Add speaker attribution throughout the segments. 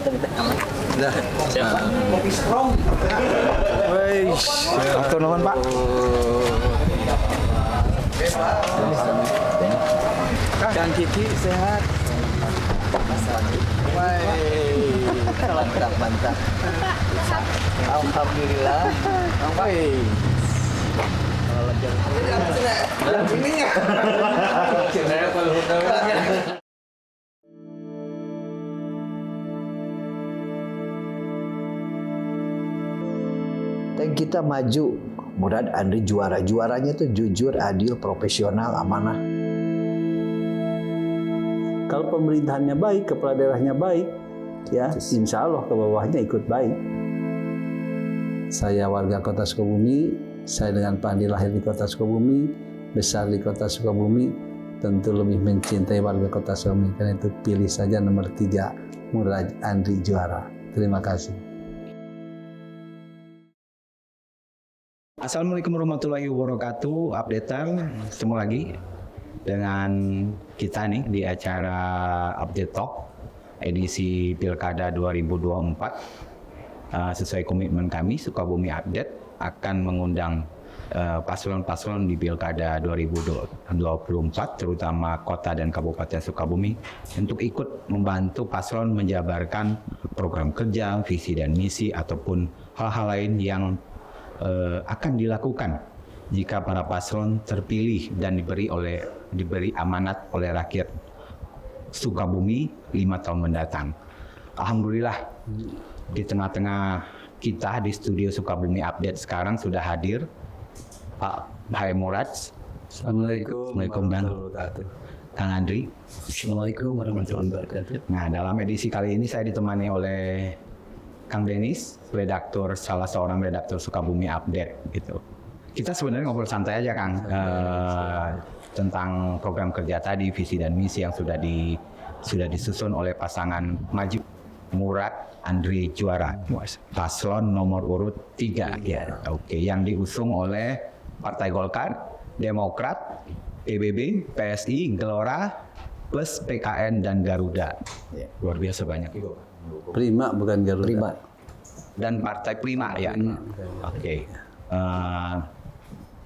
Speaker 1: tadi teh aman.
Speaker 2: Dah.
Speaker 1: Siapa?
Speaker 2: Kopi strong.
Speaker 3: Wes, atur nuhun Pak.
Speaker 2: Kang Kiki sehat.
Speaker 1: Mantap. Alhamdulillah.
Speaker 4: Dan kita maju, Murad Andri juara. Juaranya tuh jujur, adil, profesional, amanah. Kalau pemerintahannya baik, kepala daerahnya baik, ya insya Allah ke bawahnya ikut baik. Saya warga Kota Sukabumi, saya dengan Pak Andi lahir di Kota Sukabumi, besar di Kota Sukabumi, tentu lebih mencintai warga Kota Sukabumi. Karena itu pilih saja nomor 3, Murad Andri juara. Terima kasih.
Speaker 3: Assalamualaikum warahmatullahi wabarakatuh. Updatean ketemu lagi dengan kita nih di acara Update Talk edisi Pilkada 2024. Sesuai komitmen kami, Sukabumi Update akan mengundang paslon-paslon di Pilkada 2024, terutama Kota dan Kabupaten Sukabumi, untuk ikut membantu paslon menjabarkan program kerja, visi dan misi, ataupun hal-hal lain yang akan dilakukan jika para paslon terpilih dan diberi amanat oleh rakyat Sukabumi 5 tahun mendatang. Alhamdulillah, di tengah-tengah kita di studio Sukabumi Update sekarang sudah hadir Pak Hai Murad. Assalamualaikum dan Kang Andri.
Speaker 1: Assalamualaikum warahmatullahi wabarakatuh.
Speaker 3: Nah, dalam edisi kali ini saya ditemani oleh Kang Denis, salah seorang redaktur Sukabumi Update gitu. Kita sebenarnya ngobrol santai aja Kang, tentang program kerja tadi, visi dan misi yang sudah disusun oleh pasangan maju Murad Andri juara, paslon nomor urut 3 ya. Oke, yang diusung oleh Partai Golkar, Demokrat, PBB, PSI, Gelora, plus PKN dan Garuda. Luar biasa banyak itu.
Speaker 4: Prima bukan Garuda.
Speaker 1: Prima.
Speaker 3: Dan Partai Prima ya. Oke.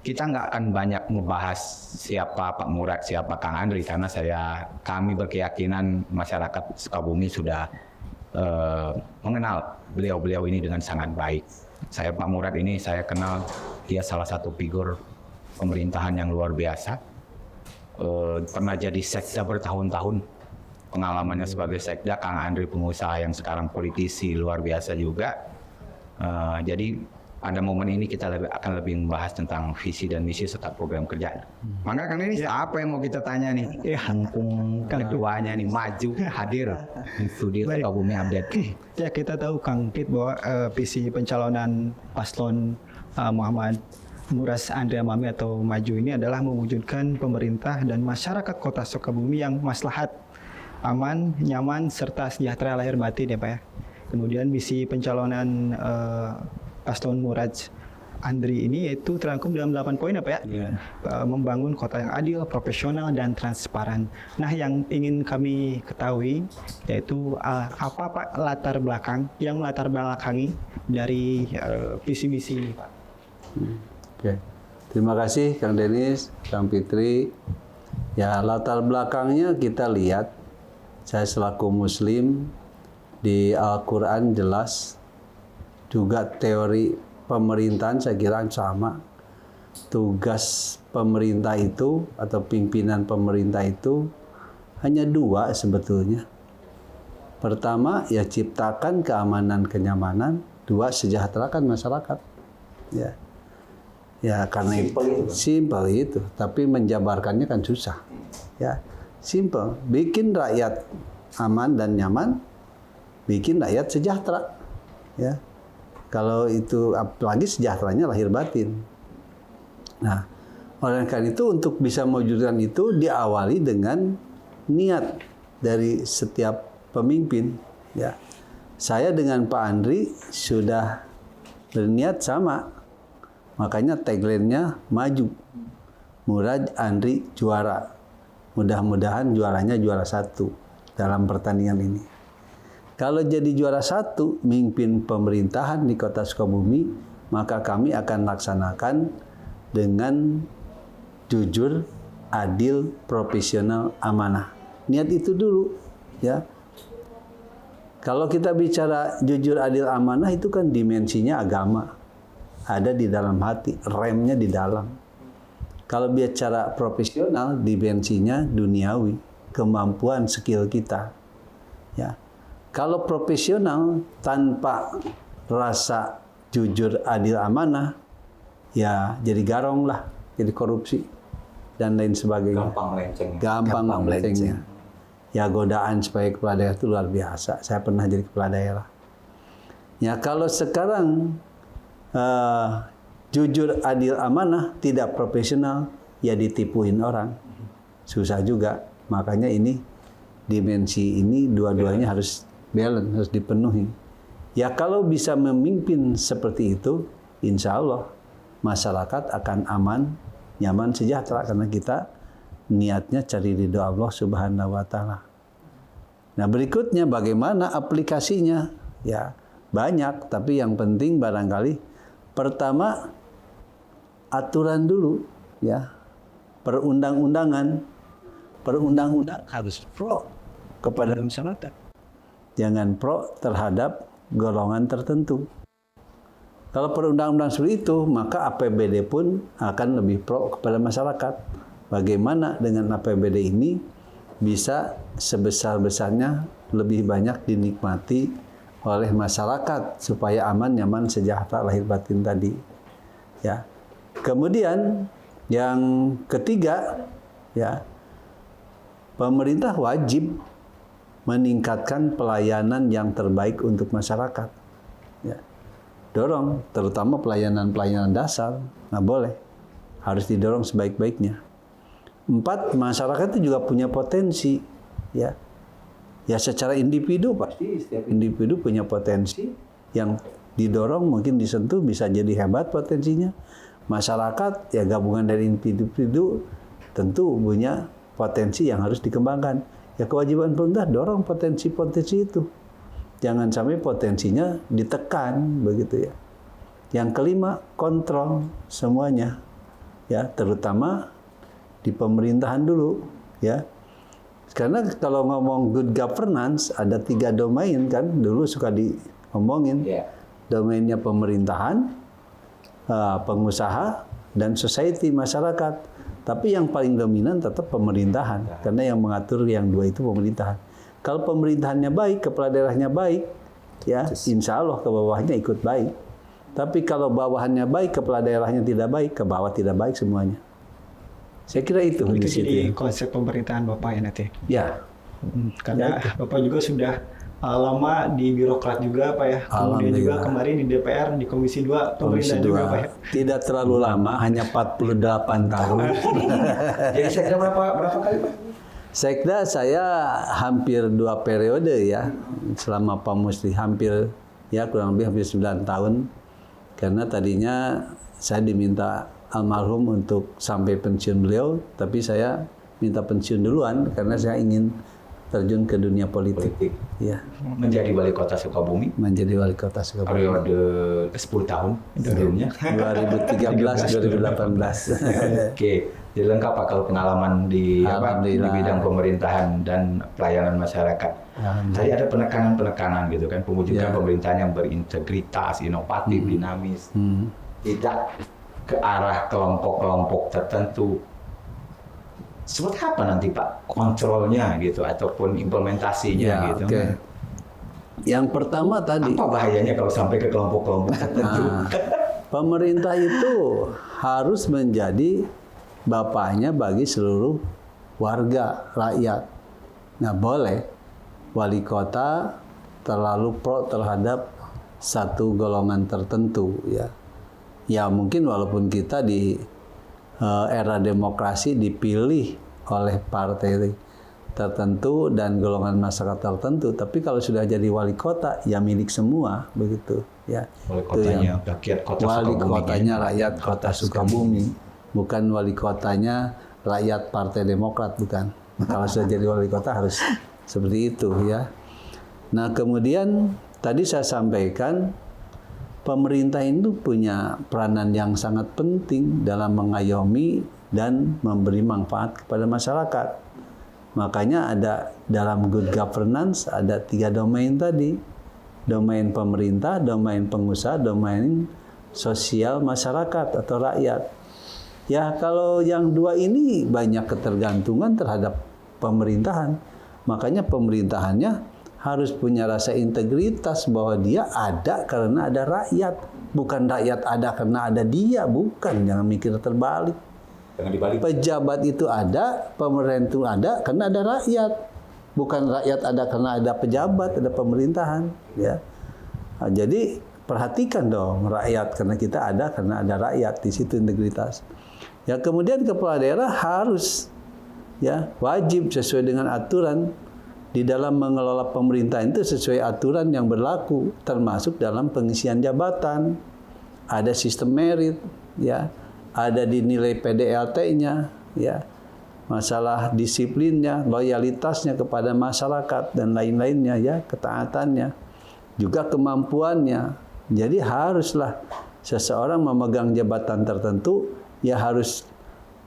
Speaker 3: Kita nggak akan banyak membahas siapa Pak Murad, siapa Kang Andri, karena kami berkeyakinan masyarakat Sukabumi sudah mengenal beliau-beliau ini dengan sangat baik. Pak Murad ini saya kenal, dia salah satu figur pemerintahan yang luar biasa. Pernah jadi sekda bertahun-tahun. Pengalamannya sebagai sekda, Kang Andri pengusaha yang sekarang politisi luar biasa juga. Jadi pada momen ini kita akan lebih membahas tentang visi dan misi serta program kerja. Maka Kang Denis, apa yang mau kita tanya nih? Mumpung keduanya nih maju hadir di studio Sukabumi Update.
Speaker 5: Ya, kita tahu Kang Kit bahwa visi pencalonan paslon Muhammad Murad Andri Amami atau Maju ini adalah mewujudkan pemerintah dan masyarakat Kota Sukabumi yang maslahat, aman, nyaman, serta sejahtera lahir batin ya Pak ya. Kemudian misi pencalonan paslon Murad Andri ini yaitu terangkum dalam 8 poin apa ya? Membangun kota yang adil, profesional, dan transparan. Nah, yang ingin kami ketahui yaitu apa Pak latar belakangi dari visi misi ini Pak.
Speaker 4: Oke. Terima kasih Kang Denis, Kang Fitri. Ya, latar belakangnya kita lihat, saya selaku Muslim di Al-Quran jelas, juga teori pemerintahan saya kira sama. Tugas pemerintah itu atau pimpinan pemerintah itu hanya 2 sebetulnya. Pertama, ya ciptakan keamanan kenyamanan. 2, sejahterakan masyarakat. Ya karena simple itu, tapi menjabarkannya kan susah. Ya, simple. Bikin rakyat aman dan nyaman, bikin rakyat sejahtera. Ya, kalau itu apalagi sejahteranya lahir batin. Nah, oleh karena itu untuk bisa mewujudkan itu diawali dengan niat dari setiap pemimpin. Ya, saya dengan Pak Andri sudah berniat sama. Makanya tagline-nya maju. Murad Andri juara. Mudah-mudahan juaranya juara 1 dalam pertandingan ini. Kalau jadi juara 1 mimpin pemerintahan di Kota Sukabumi, maka kami akan laksanakan dengan jujur, adil, profesional, amanah. Niat itu dulu, ya. Kalau kita bicara jujur, adil, amanah itu kan dimensinya agama. Ada di dalam hati, remnya di dalam. Kalau bicara profesional, dimensinya duniawi, kemampuan skill kita. Ya. Kalau profesional tanpa rasa jujur, adil, amanah, ya jadi garong lah, jadi korupsi dan lain sebagainya.
Speaker 2: Gampang melenceng.
Speaker 4: Gampang melencengnya. Ya godaan supaya kepala daerah itu luar biasa. Saya pernah jadi kepala daerah. Ya kalau sekarang jujur, adil, amanah, tidak profesional, ya ditipuin orang. Susah juga. Makanya ini dimensi ini dua-duanya harus balance, harus dipenuhi. Ya kalau bisa memimpin seperti itu, insya Allah masyarakat akan aman, nyaman, sejahtera karena kita niatnya cari ridho Allah Subhanahu wa taala. Nah, berikutnya bagaimana aplikasinya? Ya, banyak, tapi yang penting barangkali pertama aturan dulu, ya. Perundang-undangan harus pro kepada masyarakat. Jangan pro terhadap golongan tertentu. Kalau perundang-undangan seperti itu, maka APBD pun akan lebih pro kepada masyarakat. Bagaimana dengan APBD ini bisa sebesar-besarnya lebih banyak dinikmati oleh masyarakat supaya aman, nyaman, sejahtera lahir batin tadi. Ya. Kemudian yang ketiga, ya, pemerintah wajib meningkatkan pelayanan yang terbaik untuk masyarakat. Ya. Dorong, terutama pelayanan-pelayanan dasar, nggak boleh. Harus didorong sebaik-baiknya. 4, masyarakat itu juga punya potensi. Ya, ya secara individu pasti setiap individu punya potensi yang didorong, mungkin disentuh, bisa jadi hebat potensinya. Masyarakat, ya gabungan dari individu, tentu punya potensi yang harus dikembangkan. Ya kewajiban pemerintah dorong potensi-potensi itu. Jangan sampai potensinya ditekan begitu ya. Yang kelima, kontrol semuanya. Ya, terutama di pemerintahan dulu, ya. Karena kalau ngomong good governance ada 3 domain kan, dulu suka diomongin. Yeah. Domainnya pemerintahan, pengusaha, dan society, masyarakat. Tapi yang paling dominan tetap pemerintahan, karena yang mengatur yang 2 itu pemerintahan. Kalau pemerintahannya baik, kepala daerahnya baik, ya insya Allah ke bawahnya ikut baik. Tapi kalau bawahannya baik, kepala daerahnya tidak baik, ke bawah tidak baik semuanya. Saya kira itu di situ.
Speaker 5: Jadi konsep pemerintahan Bapak ya nanti.
Speaker 4: Ya.
Speaker 5: Karena ya, Bapak juga sudah lama di birokrat juga Pak ya. Kemudian juga kemarin di DPR di Komisi 2 pemerintahan juga Pak ya.
Speaker 4: Tidak terlalu lama, hanya 48 tahun.
Speaker 2: Jadi sekda berapa kali Pak?
Speaker 4: Sekda saya hampir 2 periode ya. Selama Pak Musli hampir ya kurang lebih hampir 9 tahun. Karena tadinya saya diminta almarhum untuk sampai pensiun beliau, tapi saya minta pensiun duluan karena saya ingin terjun ke dunia politik. Ya.
Speaker 2: Menjadi wali kota Sukabumi.
Speaker 4: Menjadi wali kota Sukabumi.
Speaker 2: Periode 10 tahun sebelumnya.
Speaker 4: 2013-2018.
Speaker 2: Oke, jadi lengkap Pak kalau pengalaman di bidang pemerintahan dan pelayanan masyarakat. Tadi ada penekanan gitu kan, mewujudkan pemerintahan yang berintegritas, inovatif, dinamis, tidak ke arah kelompok-kelompok tertentu. Seperti apa nanti Pak kontrolnya gitu ataupun implementasinya
Speaker 4: ya,
Speaker 2: gitu?
Speaker 4: Okay. Yang pertama tadi.
Speaker 2: Apa bahayanya kalau sampai ke kelompok-kelompok tertentu?
Speaker 4: Pemerintah itu harus menjadi bapaknya bagi seluruh warga rakyat. Nah boleh wali kota terlalu pro terhadap satu golongan tertentu ya. Ya mungkin walaupun kita di era demokrasi dipilih oleh partai tertentu dan golongan masyarakat tertentu, tapi kalau sudah jadi wali kota ya milik semua begitu ya.
Speaker 2: Wali kotanya rakyat kota
Speaker 4: wali
Speaker 2: Sukabumi.
Speaker 4: Kotanya rakyat kota Sukabumi, bukan wali kotanya rakyat Partai Demokrat, bukan. Kalau sudah jadi wali kota harus seperti itu ya. Nah, kemudian tadi saya sampaikan pemerintah itu punya peranan yang sangat penting dalam mengayomi dan memberi manfaat kepada masyarakat. Makanya ada dalam good governance ada 3 domain tadi. Domain pemerintah, domain pengusaha, domain sosial masyarakat atau rakyat. Ya, kalau yang 2 ini banyak ketergantungan terhadap pemerintahan. Makanya pemerintahannya harus punya rasa integritas bahwa dia ada karena ada rakyat. Bukan rakyat ada karena ada dia. Bukan, jangan mikir terbalik.
Speaker 2: Jangan dibalik.
Speaker 4: Pejabat itu ada, pemerintah itu ada karena ada rakyat. Bukan rakyat ada karena ada pejabat, ada pemerintahan. Ya. Nah, jadi perhatikan dong rakyat, karena kita ada karena ada rakyat, di situ integritas. Ya, kemudian kepala daerah harus ya wajib sesuai dengan aturan di dalam mengelola pemerintahan itu sesuai aturan yang berlaku, termasuk dalam pengisian jabatan. Ada sistem merit, ya, ada dinilai PDLT-nya, ya, masalah disiplinnya, loyalitasnya kepada masyarakat dan lain-lainnya, ya, ketaatannya, juga kemampuannya. Jadi haruslah seseorang memegang jabatan tertentu, ya harus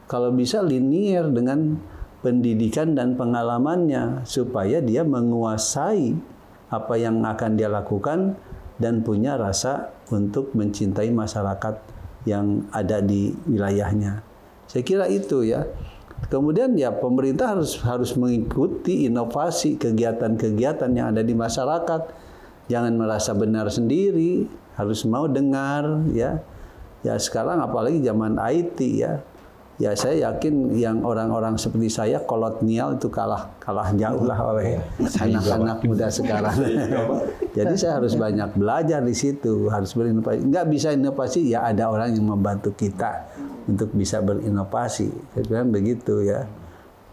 Speaker 4: kalau bisa linier dengan pendidikan dan pengalamannya supaya dia menguasai apa yang akan dia lakukan dan punya rasa untuk mencintai masyarakat yang ada di wilayahnya. Saya kira itu ya. Kemudian ya pemerintah harus mengikuti inovasi kegiatan-kegiatan yang ada di masyarakat. Jangan merasa benar sendiri, harus mau dengar ya. Ya sekarang apalagi zaman IT ya. Ya saya yakin yang orang-orang seperti saya kolonial itu kalah jauh lah oleh anak-anak muda sekarang. Jadi saya harus banyak belajar di situ, harus berinovasi. Nggak bisa inovasi ya ada orang yang membantu kita untuk bisa berinovasi. Saya bilang begitu ya.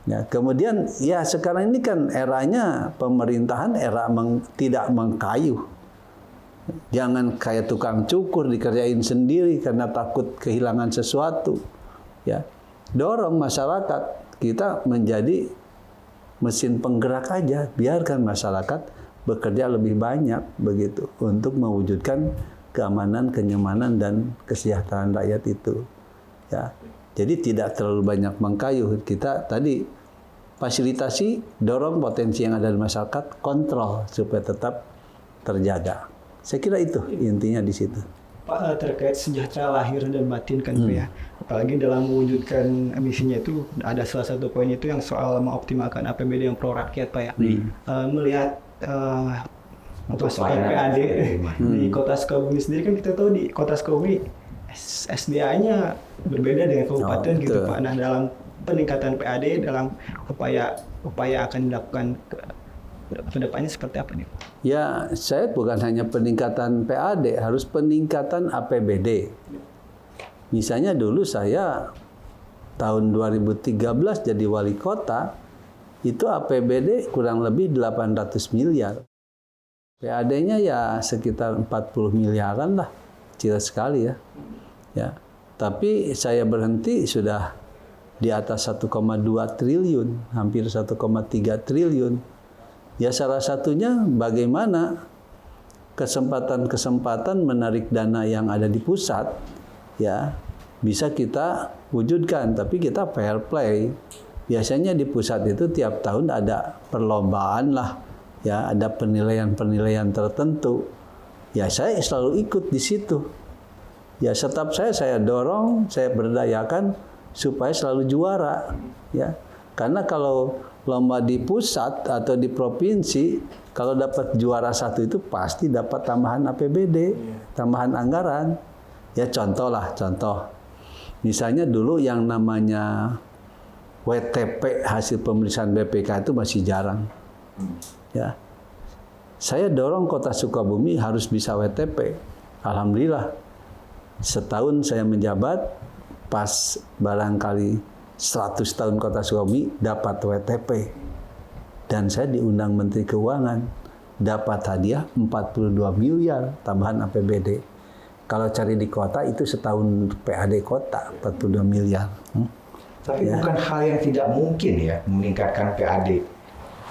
Speaker 4: Ya kemudian ya sekarang ini kan eranya pemerintahan era tidak mengkayuh. Jangan kayak tukang cukur dikerjain sendiri karena takut kehilangan sesuatu. Ya, dorong masyarakat kita menjadi mesin penggerak aja, biarkan masyarakat bekerja lebih banyak begitu untuk mewujudkan keamanan, kenyamanan dan kesejahteraan rakyat itu. Ya, jadi tidak terlalu banyak mengkayuh. Kita tadi fasilitasi, dorong potensi yang ada di masyarakat, kontrol supaya tetap terjaga. Saya kira itu intinya di situ.
Speaker 5: Pak, terkait sejahtera lahir dan batin kan Pak ya. Apalagi dalam mewujudkan misinya itu ada salah satu poin itu yang soal mengoptimalkan APBD yang pro rakyat Pak ya. Melihat masukan PAD di Kota Sukabumi sendiri kan kita tahu di Kota Sukabumi SDA-nya berbeda dengan kabupaten gitu Pak. Nah dalam peningkatan PAD dalam upaya akan dilakukan kedepannya seperti apa nih?
Speaker 4: Ya, saya bukan hanya peningkatan PAD, harus peningkatan APBD. Misalnya dulu saya tahun 2013 jadi wali kota, itu APBD kurang lebih 800 miliar. PAD-nya ya sekitar 40 miliaran lah, kecil sekali ya. Ya, tapi saya berhenti sudah di atas 1,2 triliun, hampir 1,3 triliun. Ya salah satunya bagaimana kesempatan-kesempatan menarik dana yang ada di pusat ya bisa kita wujudkan, tapi kita fair play. Biasanya di pusat itu tiap tahun ada perlombaan lah, ya ada penilaian-penilaian tertentu. Ya saya selalu ikut di situ. Ya tetap saya dorong, saya berdayakan supaya selalu juara. Ya karena kalau lomba di pusat atau di provinsi, kalau dapat juara satu itu pasti dapat tambahan APBD, tambahan anggaran. Ya contoh. Misalnya dulu yang namanya WTP hasil pemeriksaan BPK itu masih jarang. Ya, saya dorong Kota Sukabumi harus bisa WTP. Alhamdulillah, setahun saya menjabat, pas barangkali 100 tahun Kota Sukabumi dapat WTP dan saya diundang Menteri Keuangan dapat hadiah 42 miliar tambahan APBD. Kalau cari di kota itu setahun PAD kota 42 miliar.
Speaker 2: Tapi bukan hal yang tidak mungkin ya meningkatkan PAD.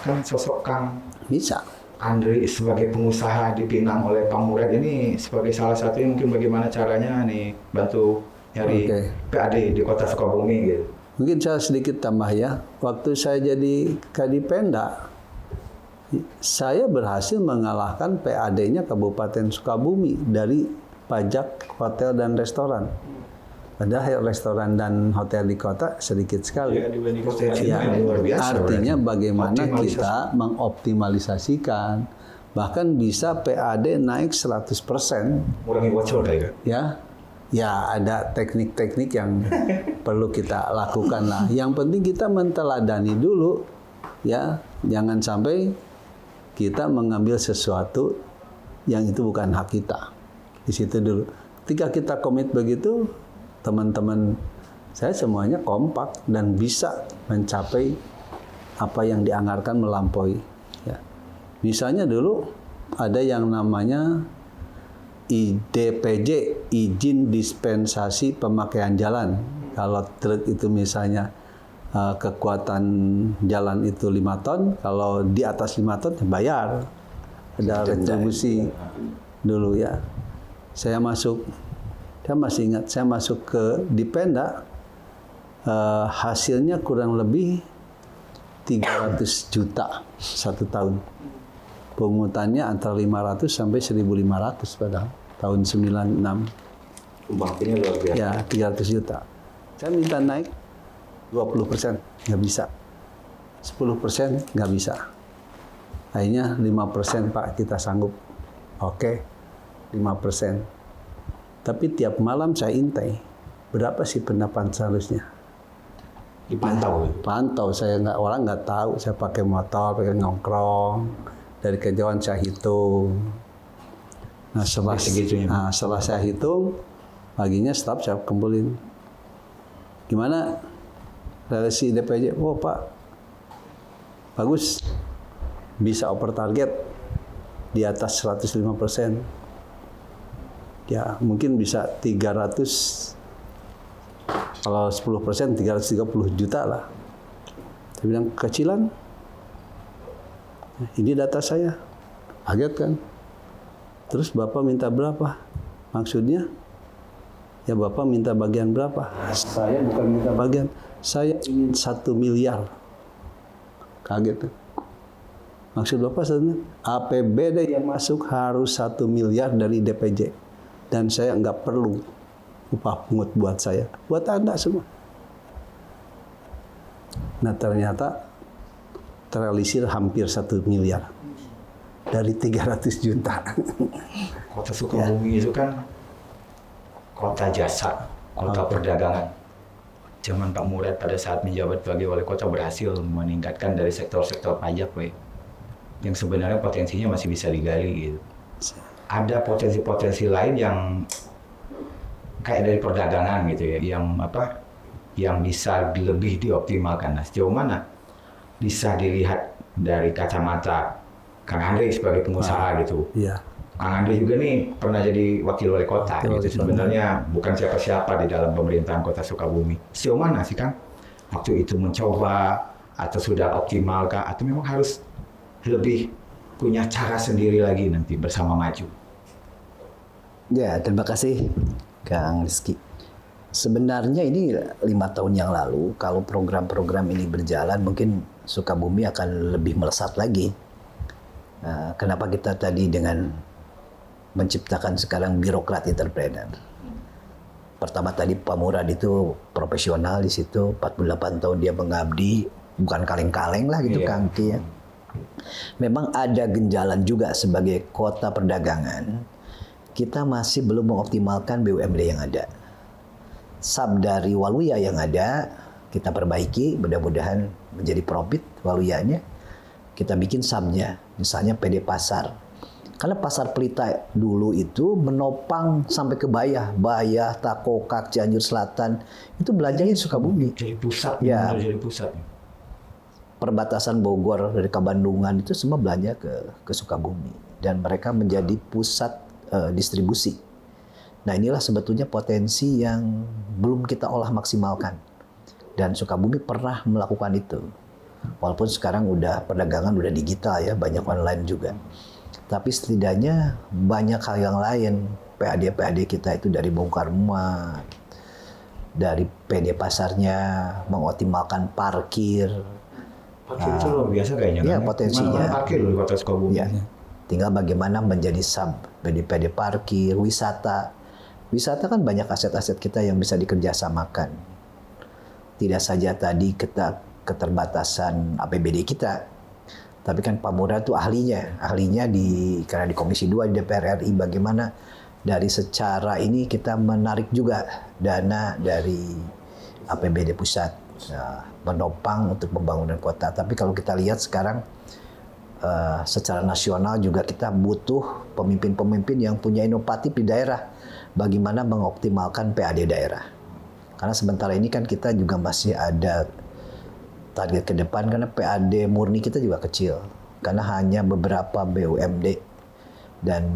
Speaker 2: Kan sosok Kang
Speaker 4: bisa.
Speaker 2: Andre sebagai pengusaha dipinang oleh Pak Murad ini sebagai salah satu mungkin bagaimana caranya nih bantu nyari PAD di Kota Sukabumi gitu.
Speaker 4: Mungkin saya sedikit tambah ya. Waktu saya jadi Kadipenda, saya berhasil mengalahkan PAD-nya Kabupaten Sukabumi dari pajak hotel dan restoran. Padahal restoran dan hotel di kota sedikit sekali.
Speaker 2: Ya, dibanding potensi
Speaker 4: Ya,
Speaker 2: yang luar biasa.
Speaker 4: artinya bagaimana
Speaker 2: Optimalisasi.
Speaker 4: kita mengoptimalisasikan, bahkan bisa PAD naik 100%.
Speaker 2: Mengurangi bocor ya.
Speaker 4: Ya ada teknik-teknik yang perlu kita lakukan lah. Yang penting kita menteladani dulu, ya, jangan sampai kita mengambil sesuatu yang itu bukan hak kita. Di situ dulu. Ketika kita komit begitu, teman-teman saya semuanya kompak dan bisa mencapai apa yang dianggarkan melampaui. Ya. Misalnya dulu ada yang namanya IDPJ, izin dispensasi pemakaian jalan. Kalau truk itu misalnya kekuatan jalan itu 5 ton, kalau di atas 5 ton bayar. Ada retribusi dulu ya. Saya masih ingat, saya masuk ke Dipenda, hasilnya kurang lebih 300 juta 1 tahun. Pungutannya antara 500 sampai 1.500 pada tahun 96.
Speaker 2: Baktinya luar biasa.
Speaker 4: Ya, 300 juta. Saya minta naik 20%, nggak bisa. 10% nggak bisa. Akhirnya 5% Pak, kita sanggup. Oke, 5%. Tapi tiap malam saya intai, berapa sih pendapatan seharusnya?
Speaker 2: Dipantau.
Speaker 4: Pantau, orang nggak tahu. Saya pakai motor, pakai nongkrong. Dari kejauhan saya hitung. Nah, setelah saya hitung, paginya staf saya kumpulin. Gimana relasi DPJ? Oh Pak, bagus. Bisa over target di atas 105%. Ya, mungkin bisa 300. Kalau 10% 330 juta lah. Saya bilang kecilan. Ini data saya. Kaget kan? Terus Bapak minta berapa? Maksudnya? Ya Bapak minta bagian berapa? Saya bukan minta bagian. Saya ingin 1 miliar. Kaget kan? Maksud Bapak sebenarnya APBD yang masuk harus 1 miliar dari DPJ. Dan saya nggak perlu upah pungut buat saya. Buat Anda semua. Nah ternyata terrealisir hampir 1 miliar. Dari 300 juta.
Speaker 2: Kota Sukabumi itu kan kota jasa, kota perdagangan. Zaman Pak Murad pada saat menjabat sebagai wali kota berhasil meningkatkan dari sektor-sektor pajak, yang sebenarnya potensinya masih bisa digali gitu. Ada potensi-potensi lain yang kayak dari perdagangan gitu ya, yang bisa lebih dioptimalkan. Nah, sejauh mana bisa dilihat dari kacamata Kang Andre sebagai pengusaha gitu.
Speaker 4: Iya.
Speaker 2: Kang Andre juga nih pernah jadi wakil wali kota gitu. Sebenarnya bukan siapa-siapa di dalam pemerintahan Kota Sukabumi. Sejauh mana sih Kang waktu itu mencoba atau sudah optimal kah atau memang harus lebih punya cara sendiri lagi nanti bersama maju?
Speaker 1: Ya, terima kasih Kang Rizky. Sebenarnya ini 5 tahun yang lalu, kalau program-program ini berjalan, mungkin Sukabumi akan lebih melesat lagi. Kenapa kita tadi dengan menciptakan sekarang birokrat entrepreneur? Pertama tadi Pak Murad itu profesional di situ, 48 tahun dia mengabdi, bukan kaleng-kaleng lah gitu Kang Ki ya. Memang ada genjalan juga sebagai kota perdagangan. Kita masih belum mengoptimalkan BUMD yang ada. Sub dari Waluya yang ada, kita perbaiki, mudah-mudahan menjadi profit Waluyanya. Kita bikin subnya, misalnya PD Pasar. Karena Pasar Pelita dulu itu menopang sampai ke Bayah, Takokak, Cianjur Selatan, itu belanjanya di Sukabumi.
Speaker 2: Jadi pusat,
Speaker 1: ya.
Speaker 2: Jadi pusat.
Speaker 1: Perbatasan Bogor dari Kabandungan itu semua belanja ke Sukabumi. Dan mereka menjadi pusat distribusi. Nah inilah sebetulnya potensi yang belum kita olah maksimalkan. Dan Sukabumi pernah melakukan itu. Walaupun sekarang perdagangan udah digital ya, banyak online juga. Tapi setidaknya banyak hal yang lain. PAD kita itu dari bongkar muat, dari PD pasarnya, mengoptimalkan parkir.
Speaker 2: Parkir itu luar biasa kayaknya.
Speaker 1: Iya,
Speaker 2: kan?
Speaker 1: potensinya.
Speaker 2: Mana-mana parkir di Kota Sukabumi.
Speaker 1: Ya, tinggal bagaimana menjadi sub PD parkir, wisata. Wisata kan banyak aset-aset kita yang bisa dikerjasamakan. Tidak saja tadi keterbatasan APBD kita, tapi kan Pak Murad itu ahlinya karena di Komisi 2 di DPR RI bagaimana dari secara ini kita menarik juga dana dari APBD pusat menopang untuk pembangunan kota. Tapi kalau kita lihat sekarang secara nasional juga kita butuh pemimpin-pemimpin yang punya inovatif di daerah, bagaimana mengoptimalkan PAD daerah. Karena sementara ini kan kita juga masih ada target ke depan karena PAD murni kita juga kecil. Karena hanya beberapa BUMD dan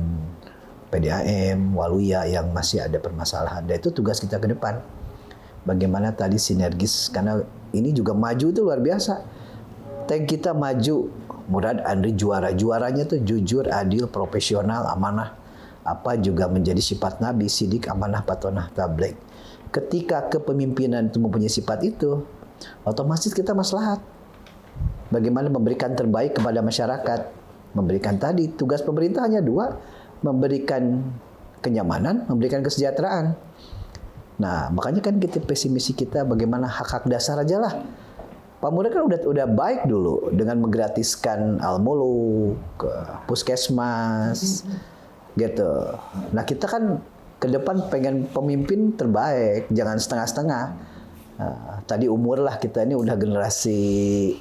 Speaker 1: PDAM, Waluya yang masih ada permasalahan. Dan itu tugas kita ke depan. Bagaimana tadi sinergis, karena ini juga maju itu luar biasa. Tank kita maju, Murad Andri juaranya tuh jujur, adil, profesional, amanah. Apa juga menjadi sifat Nabi, sidik, amanah, patonah, tabligh. Ketika kepemimpinan itu mempunyai sifat itu, otomatis kita maslahat. Bagaimana memberikan terbaik kepada masyarakat. Memberikan tadi, tugas pemerintah hanya 2, memberikan kenyamanan, memberikan kesejahteraan. Nah, makanya kan kita visi misi kita bagaimana hak-hak dasar aja lah. Pak Murad kan udah baik dulu dengan menggratiskan Al-Muluk, puskesmas, gitu. Nah, kita kan ke depan pengen pemimpin terbaik, jangan setengah-setengah. Tadi umur lah, kita ini udah generasi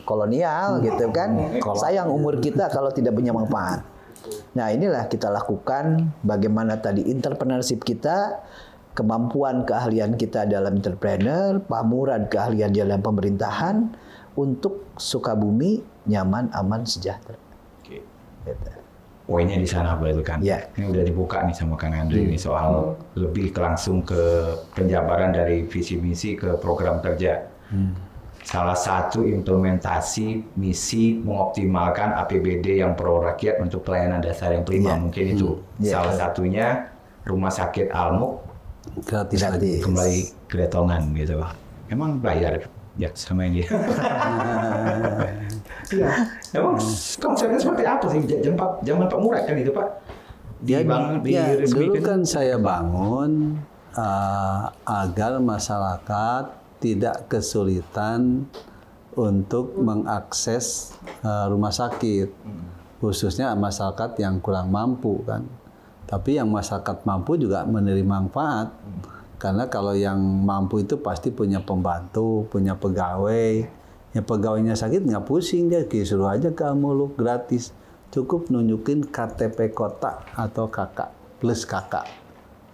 Speaker 1: kolonial gitu kan. Sayang umur kita kalau tidak punya manfaat. Nah, inilah kita lakukan bagaimana tadi entrepreneurship kita, kemampuan keahlian kita dalam entrepreneur, Pak Murad keahlian dalam pemerintahan untuk Sukabumi nyaman, aman, sejahtera.
Speaker 2: Oke.
Speaker 1: Gitu.
Speaker 2: Poinnya di sana berarti kan.
Speaker 1: Ya.
Speaker 2: Ini udah dibuka nih sama Kang Andri ini soal lebih langsung ke penjabaran dari visi misi ke program kerja. Salah satu implementasi misi mengoptimalkan APBD yang pro rakyat untuk pelayanan dasar yang prima, mungkin itu salah satunya Rumah Sakit Al-Muluk
Speaker 4: Gratis lagi.
Speaker 2: kembali Gretongan gitu. Emang bayar ya sama ini? Iya. Emang konsepnya seperti apa sih? Zaman Pak Murad kan itu Pak?
Speaker 4: Dulu kan saya bangun agar masyarakat tidak kesulitan untuk mengakses rumah sakit, khususnya masyarakat yang kurang mampu kan. Tapi yang masyarakat mampu juga menerima manfaat, karena kalau yang mampu itu pasti punya pembantu, punya pegawai. Yang pegawainya sakit nggak pusing dia, disuruh aja ke Al-Muluk gratis. Cukup nunjukin KTP kota atau KK plus KK.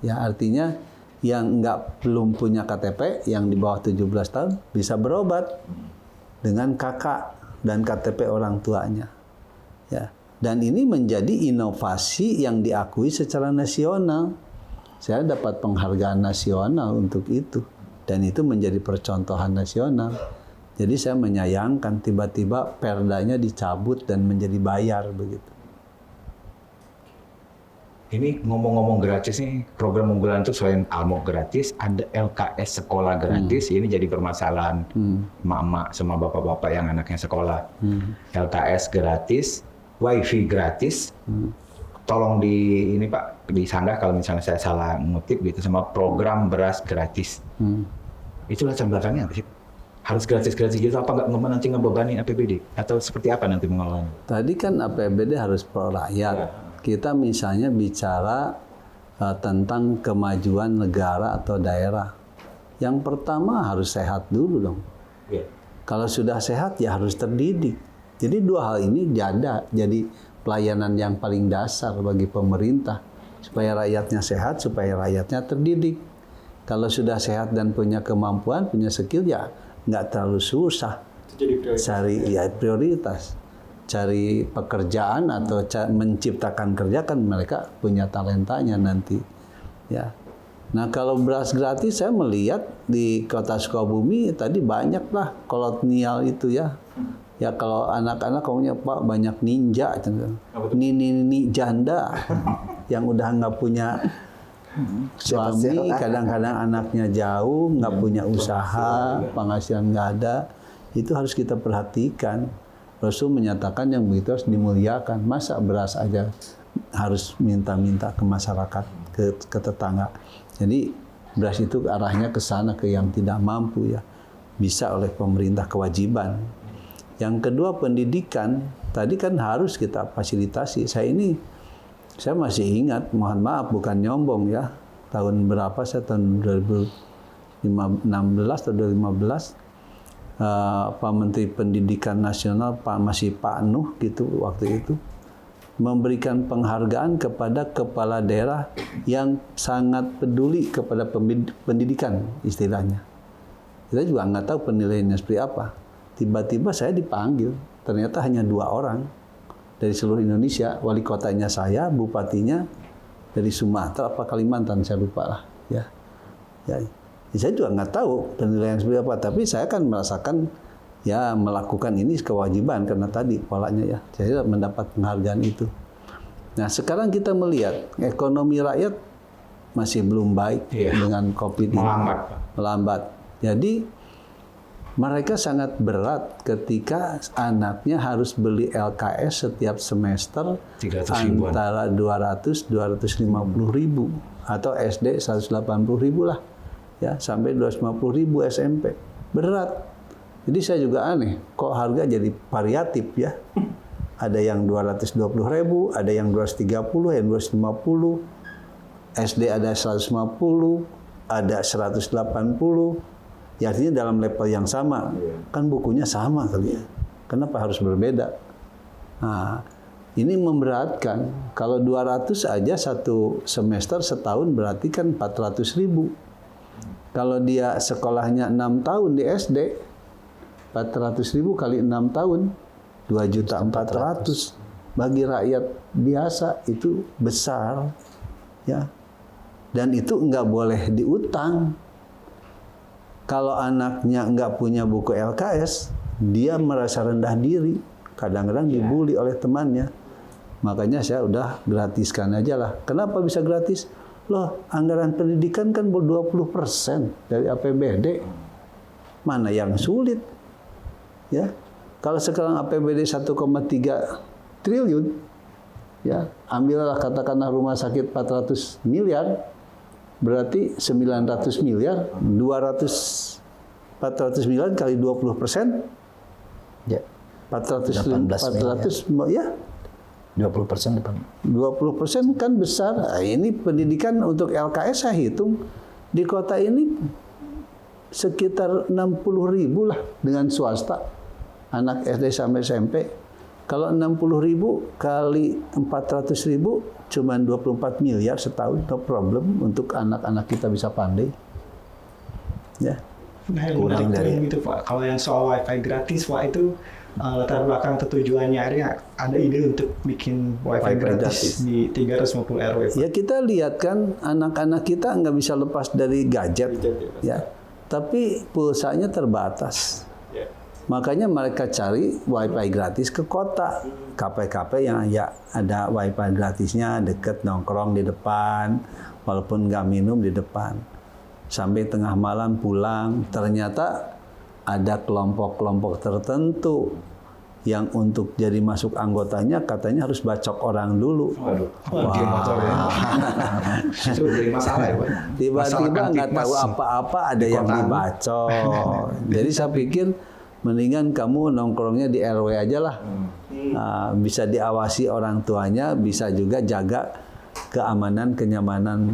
Speaker 4: Ya artinya yang belum punya KTP, yang di bawah 17 tahun bisa berobat dengan KK dan KTP orang tuanya. Ya. Dan ini menjadi inovasi yang diakui secara nasional. Saya dapat penghargaan nasional untuk itu. Dan itu menjadi percontohan nasional. Jadi saya menyayangkan tiba-tiba perdanya dicabut dan menjadi bayar begitu.
Speaker 2: Ini ngomong-ngomong gratis nih, program unggulan itu selain Al-Muluk gratis, ada LKS sekolah gratis. Ini jadi permasalahan emak-emak sama bapak-bapak yang anaknya sekolah. LKS gratis, WiFi gratis. Tolong ini Pak, disanggah kalau misalnya saya salah ngutip gitu, sama program beras gratis. Itu latar belakangnya apa sih? Harus gratis-gratis gitu, apa nggak nanti ngebebani APBD? Atau seperti apa nanti mengelolanya?
Speaker 4: Tadi kan APBD harus pro rakyat. Kita misalnya bicara tentang kemajuan negara atau daerah. Yang pertama harus sehat dulu dong. Kalau sudah sehat ya harus terdidik. Jadi dua hal ini jadi pelayanan yang paling dasar bagi pemerintah. Supaya rakyatnya sehat, supaya rakyatnya terdidik. Kalau sudah sehat dan punya kemampuan, punya skill ya nggak terlalu susah. Cari prioritas. Cari pekerjaan atau menciptakan kerja kan mereka punya talentanya nanti. Ya. Nah kalau beras gratis saya melihat di Kota Sukabumi tadi banyak lah kolonial itu ya. Ya kalau anak-anak kaunya Pak banyak ninja, nini janda yang udah nggak punya suami, kadang-kadang anaknya jauh, nggak punya usaha, penghasilan nggak ada, itu harus kita perhatikan. Rasul menyatakan yang begitu harus dimuliakan. Masa beras aja harus minta-minta ke masyarakat, ke tetangga. Jadi beras itu arahnya ke sana, ke yang tidak mampu ya. Bisa oleh pemerintah, kewajiban. Yang kedua pendidikan, tadi kan harus kita fasilitasi. Saya masih ingat, mohon maaf bukan nyombong ya, tahun berapa saya tahun 2016 atau 2015, Pak Menteri Pendidikan Nasional masih Pak Nuh gitu waktu itu, memberikan penghargaan kepada kepala daerah yang sangat peduli kepada pendidikan istilahnya. Kita juga nggak tahu penilaiannya seperti apa. Tiba-tiba saya dipanggil, ternyata hanya 2 orang dari seluruh Indonesia, wali kotanya saya, bupatinya dari Sumatera apa Kalimantan, saya lupa lah. Ya. Saya juga nggak tahu penilaian seperti apa, tapi saya kan merasakan ya melakukan ini kewajiban karena tadi polanya ya, saya mendapat penghargaan itu. Nah sekarang kita melihat ekonomi rakyat masih belum baik dengan COVID ini. Melambat. Jadi mereka sangat berat ketika anaknya harus beli LKS setiap semester antara 200-250 ribu atau SD 180 ribu lah ya sampai 250 ribu SMP berat. Jadi saya juga aneh kok harga jadi variatif ya, ada yang 220 ribu, ada yang 230, yang 250, SD ada 150, ada 180. Ya artinya dalam level yang sama, kan bukunya sama kali ya. Kenapa harus berbeda? Nah, ini memberatkan. Kalau 200 aja satu semester setahun berarti kan 400 ribu. Kalau dia sekolahnya 6 tahun di SD, 400 ribu kali 6 tahun, 2.400.000. Bagi rakyat biasa itu besar. Ya. Dan itu nggak boleh diutang. Kalau anaknya nggak punya buku LKS, dia merasa rendah diri. Kadang-kadang dibully oleh temannya. Makanya saya udah gratiskan aja lah. Kenapa bisa gratis? Loh, anggaran pendidikan kan 20% dari APBD. Mana yang sulit? Ya. Kalau sekarang APBD 1,3 triliun, ya, ambillah katakanlah rumah sakit 400 miliar. Berarti 900 miliar, 400 miliar kali 20%,
Speaker 1: ya,
Speaker 4: 400 ya,
Speaker 1: 20%.
Speaker 4: 20% kan besar. Nah, ini pendidikan untuk LKS saya hitung di kota ini sekitar 60 ribu lah dengan swasta anak SD sampai SMP. Kalau 60 ribu kali 400 ribu cuma 24 miliar setahun, no problem untuk anak-anak kita bisa pandai. Ya.
Speaker 5: Nah, yang kurang dari itu Pak. Kalau yang soal wifi gratis, Pak itu latar belakang tujuannya ada ide untuk bikin wifi gratis di 350 RW. Pak.
Speaker 4: Ya kita lihat kan anak-anak kita nggak bisa lepas dari gadget ya. Tapi pulsanya terbatas. Makanya mereka cari wifi gratis ke kota, kafe-kafe yang ya ada wifi gratisnya deket nongkrong di depan, walaupun nggak minum di depan. Sampai tengah malam pulang, ternyata ada kelompok-kelompok tertentu yang untuk jadi masuk anggotanya katanya harus bacok orang dulu.
Speaker 2: Itu jadi masalah ya Pak.
Speaker 4: Tiba-tiba nggak tahu apa-apa ada yang dibacok. Jadi saya pikir mendingan kamu nongkrongnya di RW aja lah. Bisa diawasi orang tuanya, bisa juga jaga keamanan, kenyamanan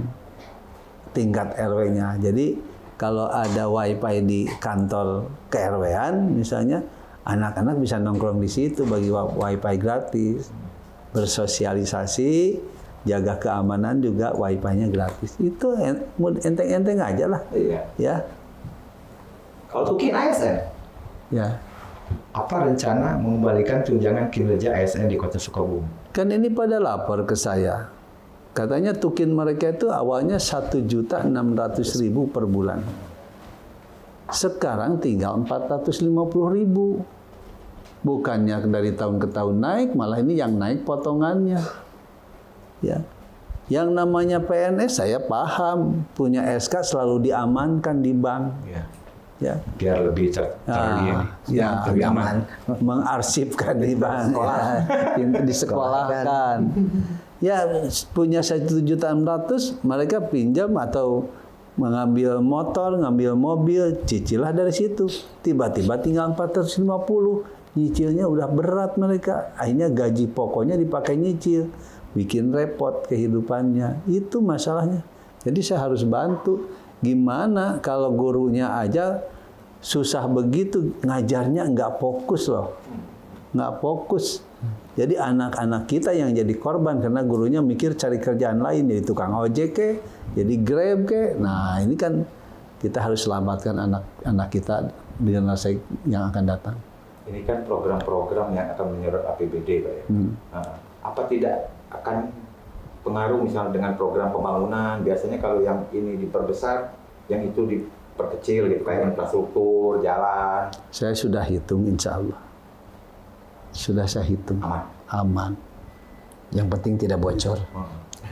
Speaker 4: tingkat RW-nya. Jadi kalau ada wifi di kantor ke-RW-an misalnya, anak-anak bisa nongkrong di situ bagi wifi gratis. Bersosialisasi, jaga keamanan juga wifi-nya gratis. Itu enteng-enteng aja lah.
Speaker 2: Iya.
Speaker 4: Ya.
Speaker 2: Kalau tukin ASN?
Speaker 4: Ya.
Speaker 2: Apa rencana mengembalikan tunjangan kinerja ASN di Kota Sukabumi?
Speaker 4: Kan ini pada lapor ke saya. Katanya tukin mereka itu awalnya 1.600.000 per bulan. Sekarang tinggal 450.000. Bukannya dari tahun ke tahun naik, malah ini yang naik potongannya. Ya. Yang namanya PNS saya paham, punya SK selalu diamankan di bank.
Speaker 2: Ya.
Speaker 4: Ya.
Speaker 2: Biar lebih
Speaker 4: Lebih aman. Mengarsipkan di bank, disekolahkan. Ya, punya 1.600.000 mereka pinjam atau mengambil motor, ngambil mobil, cicilah dari situ. Tiba-tiba tinggal 450, nyicilnya udah berat mereka. Akhirnya gaji pokoknya dipakai nyicil, bikin repot kehidupannya. Itu masalahnya. Jadi saya harus bantu. Gimana kalau gurunya aja susah begitu, ngajarnya nggak fokus loh. Nggak fokus. Jadi anak-anak kita yang jadi korban karena gurunya mikir cari kerjaan lain, jadi tukang ojek ke, jadi Grab ke. Nah ini kan kita harus selamatkan anak-anak kita di generasi yang akan datang.
Speaker 2: Ini kan program-program yang akan menyerap APBD, Pak ya. Nah, apa tidak akan pengaruh misalnya dengan program pembangunan? Biasanya kalau yang ini diperbesar, yang itu diperkecil gitu, kayak infrastruktur, jalan.
Speaker 4: Saya sudah hitung, insya Allah. Sudah saya hitung. Aman.
Speaker 1: Yang penting tidak bocor.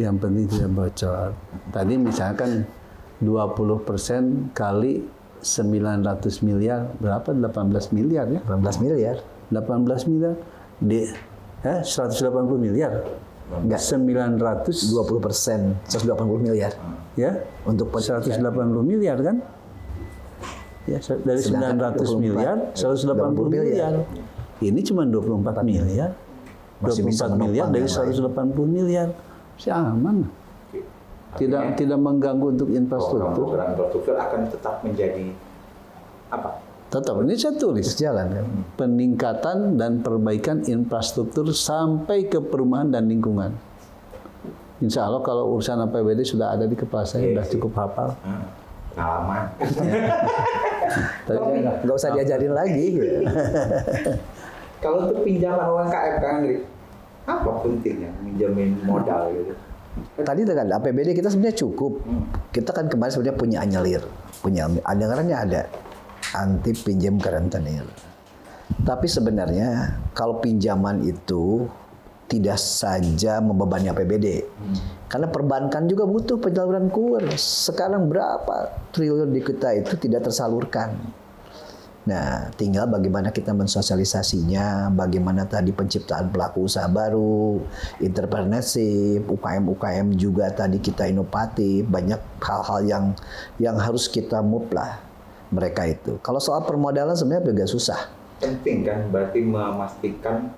Speaker 4: Yang penting tidak bocor. Tadi misalkan 20% kali 900 miliar, berapa? 18 miliar ya?
Speaker 1: 18 miliar.
Speaker 4: 18 miliar. 180 miliar.
Speaker 1: Enggak.
Speaker 4: 920%.
Speaker 1: 180 miliar.
Speaker 4: Ya?
Speaker 1: Untuk
Speaker 4: 180 miliar kan? Ya, dari 900 miliar, 180 miliar. Ini cuma 24 miliar.
Speaker 1: Masih bisa
Speaker 4: 24 miliar dari 180 miliar. Masih aman. Tidak mengganggu untuk infrastruktur.
Speaker 2: Program infrastruktur akan tetap menjadi apa?
Speaker 4: Tetap, ini saya tulis.
Speaker 1: Jalan kan.
Speaker 4: Peningkatan dan perbaikan infrastruktur sampai ke perumahan dan lingkungan. Insya Allah kalau urusan APBD sudah ada di kepala saya, sudah cukup hafal.
Speaker 2: Pengalaman.
Speaker 1: Tapi nggak usah diajarin lagi.
Speaker 2: Kalau untuk pinjaman UMKM, Kang Andri, apa pentingnya minjamin modal gitu?
Speaker 1: Tadi dengan APBD kita sebenarnya cukup. Kita kan kemarin sebenarnya punya anyelir, punya anggarannya ada anti pinjam ke rentenir. Tapi sebenarnya kalau pinjaman itu tidak saja membebani APBD, karena perbankan juga butuh penyaluran KUR. Sekarang berapa triliun di kita itu tidak tersalurkan. Nah, tinggal bagaimana kita mensosialisasinya, bagaimana tadi penciptaan pelaku usaha baru, entrepreneurship, UKM juga tadi kita inovatif, banyak hal-hal yang harus kita move lah mereka itu. Kalau soal permodalan sebenarnya agak susah.
Speaker 2: Penting kan, berarti memastikan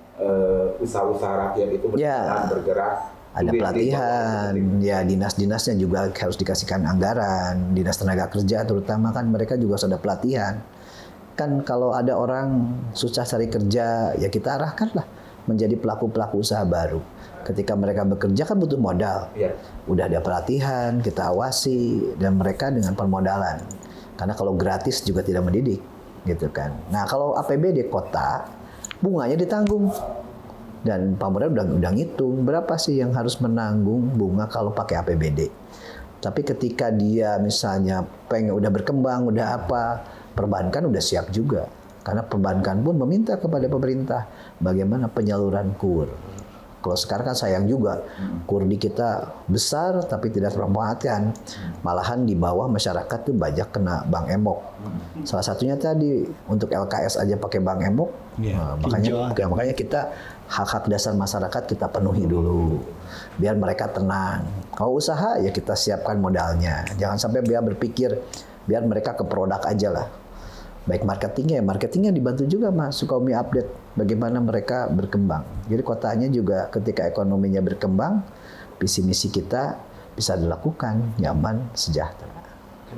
Speaker 2: usaha-usaha rakyat itu bergerak.
Speaker 1: Ada pelatihan, ya dinas-dinasnya juga harus dikasihkan anggaran, dinas tenaga kerja terutama kan mereka juga sudah pelatihan. Kan kalau ada orang susah cari kerja, ya kita arahkan lah menjadi pelaku-pelaku usaha baru. Ketika mereka bekerja kan butuh modal.
Speaker 2: Ya.
Speaker 1: Udah ada pelatihan, kita awasi, dan mereka dengan permodalan. Karena kalau gratis juga tidak mendidik, gitu kan. Nah kalau APBD kota, bunganya ditanggung. Dan Pak Murad udah ngitung berapa sih yang harus menanggung bunga kalau pakai APBD. Tapi ketika dia misalnya pengen udah berkembang, udah apa, perbankan udah siap juga. Karena perbankan pun meminta kepada pemerintah bagaimana penyaluran KUR. Kalau sekarang kan sayang juga, KUR di kita besar tapi tidak termanfaatkan. Malahan di bawah masyarakat tuh banyak kena Bank Emok. Salah satunya tadi untuk LKS aja pakai Bank Emok. Nah, makanya kita hak-hak dasar masyarakat kita penuhi dulu. Biar mereka tenang. Kalau usaha ya kita siapkan modalnya. Jangan sampai dia berpikir biar mereka ke produk aja lah. Baik marketingnya dibantu juga Mas Sukabumi update bagaimana mereka berkembang. Jadi kotanya juga ketika ekonominya berkembang, visi misi kita bisa dilakukan, nyaman, sejahtera.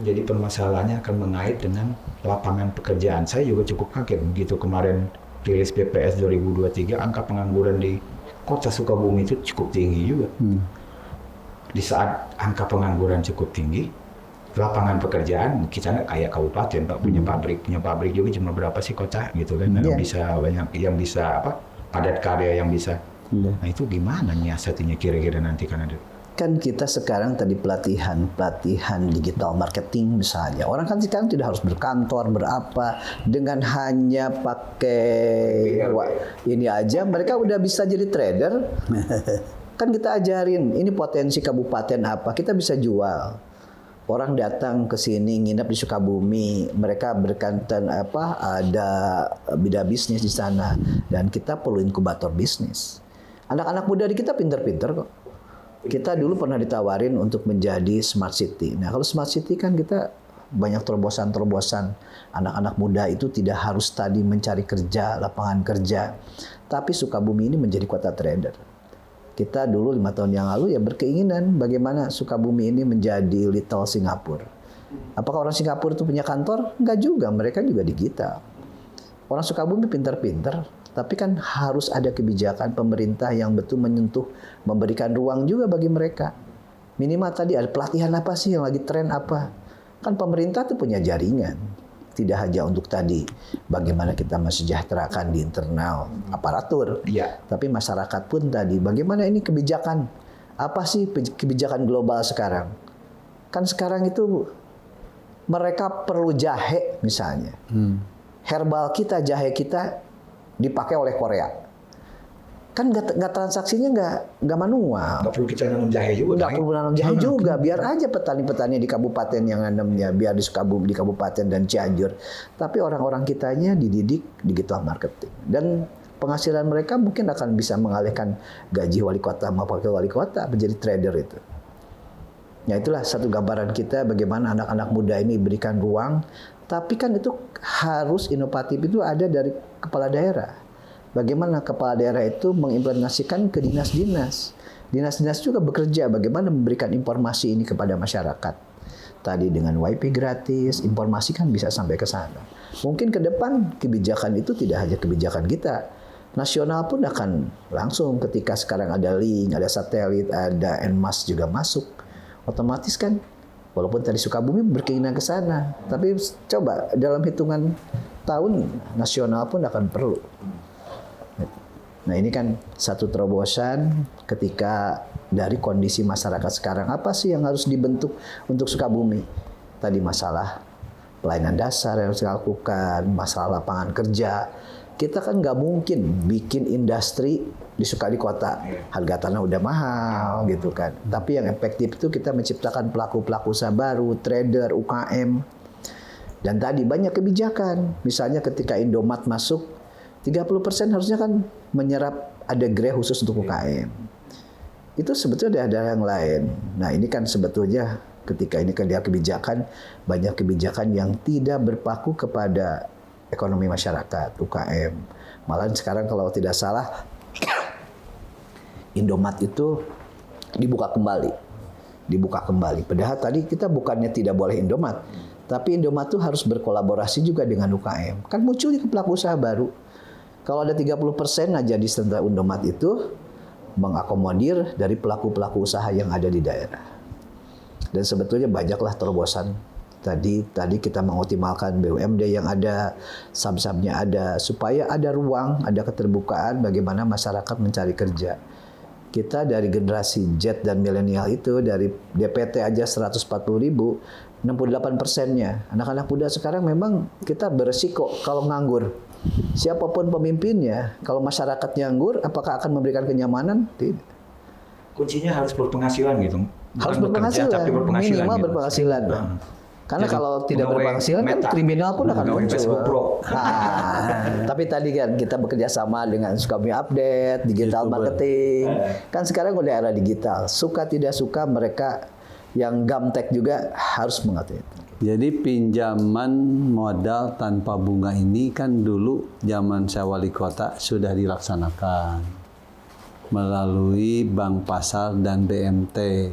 Speaker 2: Jadi permasalahannya akan mengait dengan lapangan pekerjaan. Saya juga cukup kaget begitu kemarin rilis BPS 2023, angka pengangguran di kota Sukabumi itu cukup tinggi juga. Di saat angka pengangguran cukup tinggi, lapangan pekerjaan kita nggak kayak kabupaten Pak, punya pabrik juga cuma berapa sih kota gitu kan, yang bisa banyak, yang bisa apa, padat karya yang bisa. Nah itu gimana nyiasatinya kira-kira nanti kan ada?
Speaker 1: Kan kita sekarang tadi pelatihan digital marketing misalnya. Orang kan sekarang tidak harus berkantor, berapa. Dengan hanya pakai ini aja mereka udah bisa jadi trader. Kan kita ajarin, ini potensi kabupaten apa, kita bisa jual. Orang datang ke sini nginep di Sukabumi, mereka berkantan ada bidang bisnis di sana dan kita perlu inkubator bisnis. Anak-anak muda di kita pinter-pinter kok. Kita dulu pernah ditawarin untuk menjadi smart city. Nah, kalau smart city kan kita banyak terobosan-terobosan. Anak-anak muda itu tidak harus tadi mencari kerja, lapangan kerja. Tapi Sukabumi ini menjadi kota trader. Kita dulu 5 tahun yang lalu ya berkeinginan bagaimana Sukabumi ini menjadi Little Singapura. Apakah orang Singapura itu punya kantor? Enggak juga, mereka juga digital. Orang Sukabumi pintar-pintar, tapi kan harus ada kebijakan pemerintah yang betul menyentuh, memberikan ruang juga bagi mereka. Minimal tadi ada pelatihan apa sih yang lagi tren apa. Kan pemerintah tuh punya jaringan. Tidak hanya untuk tadi bagaimana kita mensejahterakan di internal aparatur, tapi masyarakat pun tadi bagaimana ini kebijakan. Apa sih kebijakan global sekarang? Kan sekarang itu mereka perlu jahe misalnya. Herbal kita, jahe kita dipakai oleh Korea. Kan nggak transaksinya nggak manual.
Speaker 2: Nggak perlu kita nanam jahe juga.
Speaker 1: Nggak perlu nanam jahe juga. Biar aja petani-petani di kabupaten yang nanamnya, biar di Sukabumi, di kabupaten dan Cianjur. Tapi orang-orang kitanya dididik digital marketing. Dan penghasilan mereka mungkin akan bisa mengalihkan gaji wali kota maupun wakil wali kota menjadi trader itu. Ya itulah satu gambaran kita bagaimana anak-anak muda ini diberikan ruang. Tapi kan itu harus inovatif itu ada dari kepala daerah. Bagaimana kepala daerah itu mengimplementasikan ke dinas-dinas. Dinas-dinas juga bekerja bagaimana memberikan informasi ini kepada masyarakat. Tadi dengan WiFi gratis, informasi kan bisa sampai ke sana. Mungkin ke depan kebijakan itu tidak hanya kebijakan kita. Nasional pun akan langsung ketika sekarang ada link, ada satelit, ada NMAS juga masuk. Otomatis kan walaupun tadi Sukabumi berkeinginan ke sana, tapi coba dalam hitungan tahun nasional pun akan perlu. Nah ini kan satu terobosan ketika dari kondisi masyarakat sekarang apa sih yang harus dibentuk untuk Sukabumi? Tadi masalah pelayanan dasar yang harus dilakukan, masalah lapangan kerja. Kita kan nggak mungkin bikin industri di kota, harga tanah udah mahal gitu kan. Tapi yang efektif itu kita menciptakan pelaku-pelaku usaha baru, trader, UKM. Dan tadi banyak kebijakan. Misalnya ketika Indomaret masuk, 30% harusnya kan menyerap ada grade khusus untuk UKM. Itu sebetulnya ada yang lain. Nah ini kan sebetulnya ketika ini kan dia kebijakan, banyak kebijakan yang tidak berpaku kepada ekonomi masyarakat, UKM. Malah sekarang kalau tidak salah, Indomaret itu dibuka kembali. Padahal tadi kita bukannya tidak boleh Indomaret, tapi Indomaret itu harus berkolaborasi juga dengan UKM. Kan muncul pelaku usaha baru. Kalau ada 30% aja di sentra Indomaret itu mengakomodir dari pelaku-pelaku usaha yang ada di daerah. Dan sebetulnya banyaklah terobosan. Tadi kita mengoptimalkan BUMD yang ada, saham-sahamnya ada, supaya ada ruang, ada keterbukaan bagaimana masyarakat mencari kerja. Kita dari generasi Z dan milenial itu dari DPT aja 140.000, 68%-nya. Anak-anak muda sekarang memang kita beresiko kalau nganggur. Siapapun pemimpinnya, kalau masyarakatnya nganggur, apakah akan memberikan kenyamanan? Tidak.
Speaker 2: Kuncinya harus berpenghasilan gitu.
Speaker 1: Harus
Speaker 2: Bukan
Speaker 1: berpenghasilan,
Speaker 2: bekerja, tapi berpenghasilan
Speaker 1: minimal
Speaker 2: gitu.
Speaker 1: berpenghasilan. Karena
Speaker 2: Jadi,
Speaker 1: kalau tidak
Speaker 2: pegawai
Speaker 1: berpenghasilan kan
Speaker 2: Meta,
Speaker 1: kriminal pun akan
Speaker 2: pegawai
Speaker 1: muncul.
Speaker 2: Facebook Pro.
Speaker 1: Tapi tadi kan kita bekerja sama dengan Sukabumi Update, digital marketing. Kan sekarang udah era digital. Suka tidak suka mereka yang gamtek juga harus mengerti itu.
Speaker 4: Jadi pinjaman modal tanpa bunga ini kan dulu zaman saya wali kota sudah dilaksanakan melalui Bank Pasar dan BMT.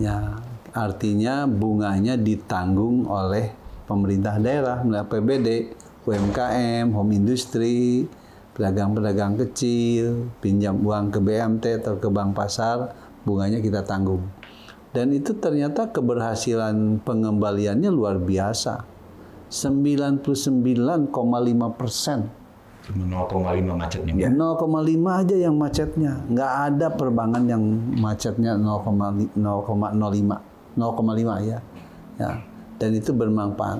Speaker 4: Ya, artinya bunganya ditanggung oleh pemerintah daerah melalui APBD, UMKM, home industry, pedagang-pedagang kecil, pinjam uang ke BMT atau ke Bank Pasar, bunganya kita tanggung. Dan itu ternyata keberhasilan pengembaliannya luar biasa. 99,5%
Speaker 2: 0,5 macetnya.
Speaker 4: 0,5 aja yang macetnya. Nggak ada penerbangan yang macetnya 0,05 ya. Dan itu bermanfaat.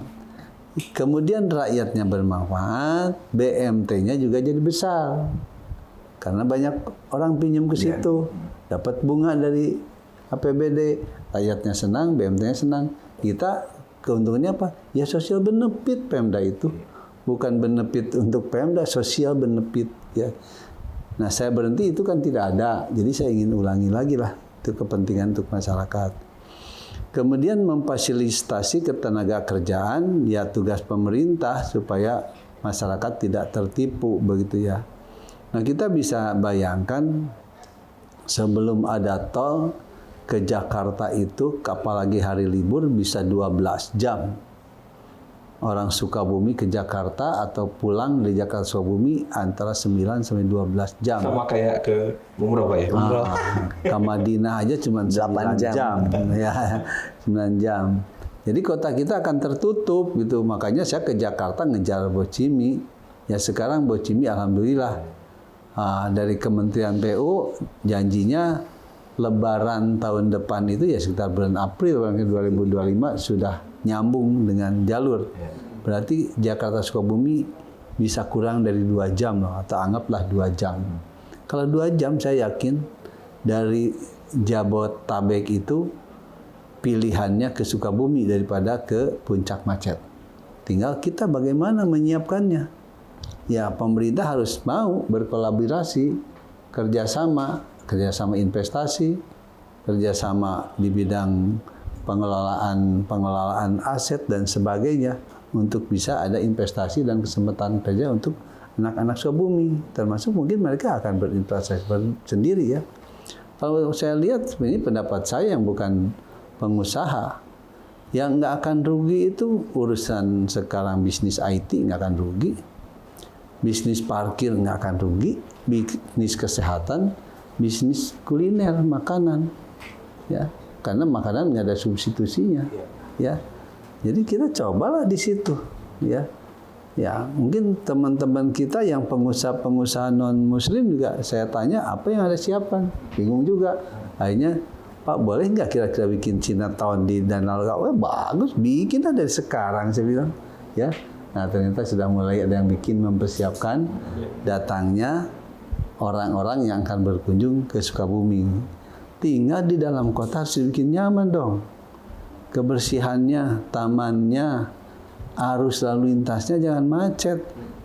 Speaker 4: Kemudian rakyatnya bermanfaat, BMT-nya juga jadi besar. Karena banyak orang pinjam ke situ, dapat bunga dari APBD, rakyatnya senang, BMT-nya senang. Kita keuntungannya apa? Ya social benefit Pemda itu. Bukan benefit untuk Pemda, social benefit ya. Nah, saya berhenti itu kan tidak ada. Jadi saya ingin ulangi lagi lah, itu kepentingan untuk masyarakat. Kemudian memfasilitasi ketenaga kerjaan, ya tugas pemerintah supaya masyarakat tidak tertipu begitu ya. Nah, kita bisa bayangkan sebelum ada tol ke Jakarta itu, apalagi hari libur bisa 12 jam. Orang Sukabumi ke Jakarta atau pulang dari Jakarta Sukabumi antara 9 sampai 12 jam.
Speaker 2: Sama kayak ke umroh Pak ya?
Speaker 4: Umroh. Ke Madinah aja cuma 8 jam. Ya, 9 jam. Jadi kota kita akan tertutup gitu. Makanya saya ke Jakarta ngejar Bocimi. Ya sekarang Bocimi alhamdulillah dari Kementerian PU janjinya Lebaran tahun depan itu ya sekitar bulan April 2025 sudah nyambung dengan jalur. Berarti Jakarta Sukabumi bisa kurang dari 2 jam loh, atau anggaplah 2 jam. Kalau 2 jam saya yakin dari Jabotabek itu pilihannya ke Sukabumi daripada ke puncak macet. Tinggal kita bagaimana menyiapkannya. Ya pemerintah harus mau berkolaborasi, kerjasama investasi, kerjasama di bidang pengelolaan aset dan sebagainya untuk bisa ada investasi dan kesempatan kerja untuk anak-anak Sukabumi, termasuk mungkin mereka akan berinvestasi sendiri ya. Kalau saya lihat ini pendapat saya yang bukan pengusaha, yang nggak akan rugi itu urusan sekarang bisnis IT nggak akan rugi, bisnis parkir nggak akan rugi, bisnis kesehatan, bisnis kuliner makanan ya. Karena makanan nggak ada substitusinya, ya. Jadi kita cobalah di situ, ya. Ya, mungkin teman-teman kita yang pengusaha-pengusaha non-Muslim juga saya tanya apa yang ada siapan, bingung juga. Akhirnya, Pak boleh nggak kira-kira bikin Chinatown di Danau Rawa? Bagus, bikin dari sekarang saya bilang, ya. Nah ternyata sudah mulai ada yang bikin mempersiapkan datangnya orang-orang yang akan berkunjung ke Sukabumi. Tinggal di dalam kota harus dibikin nyaman dong. Kebersihannya, tamannya, arus lalu lintasnya jangan macet.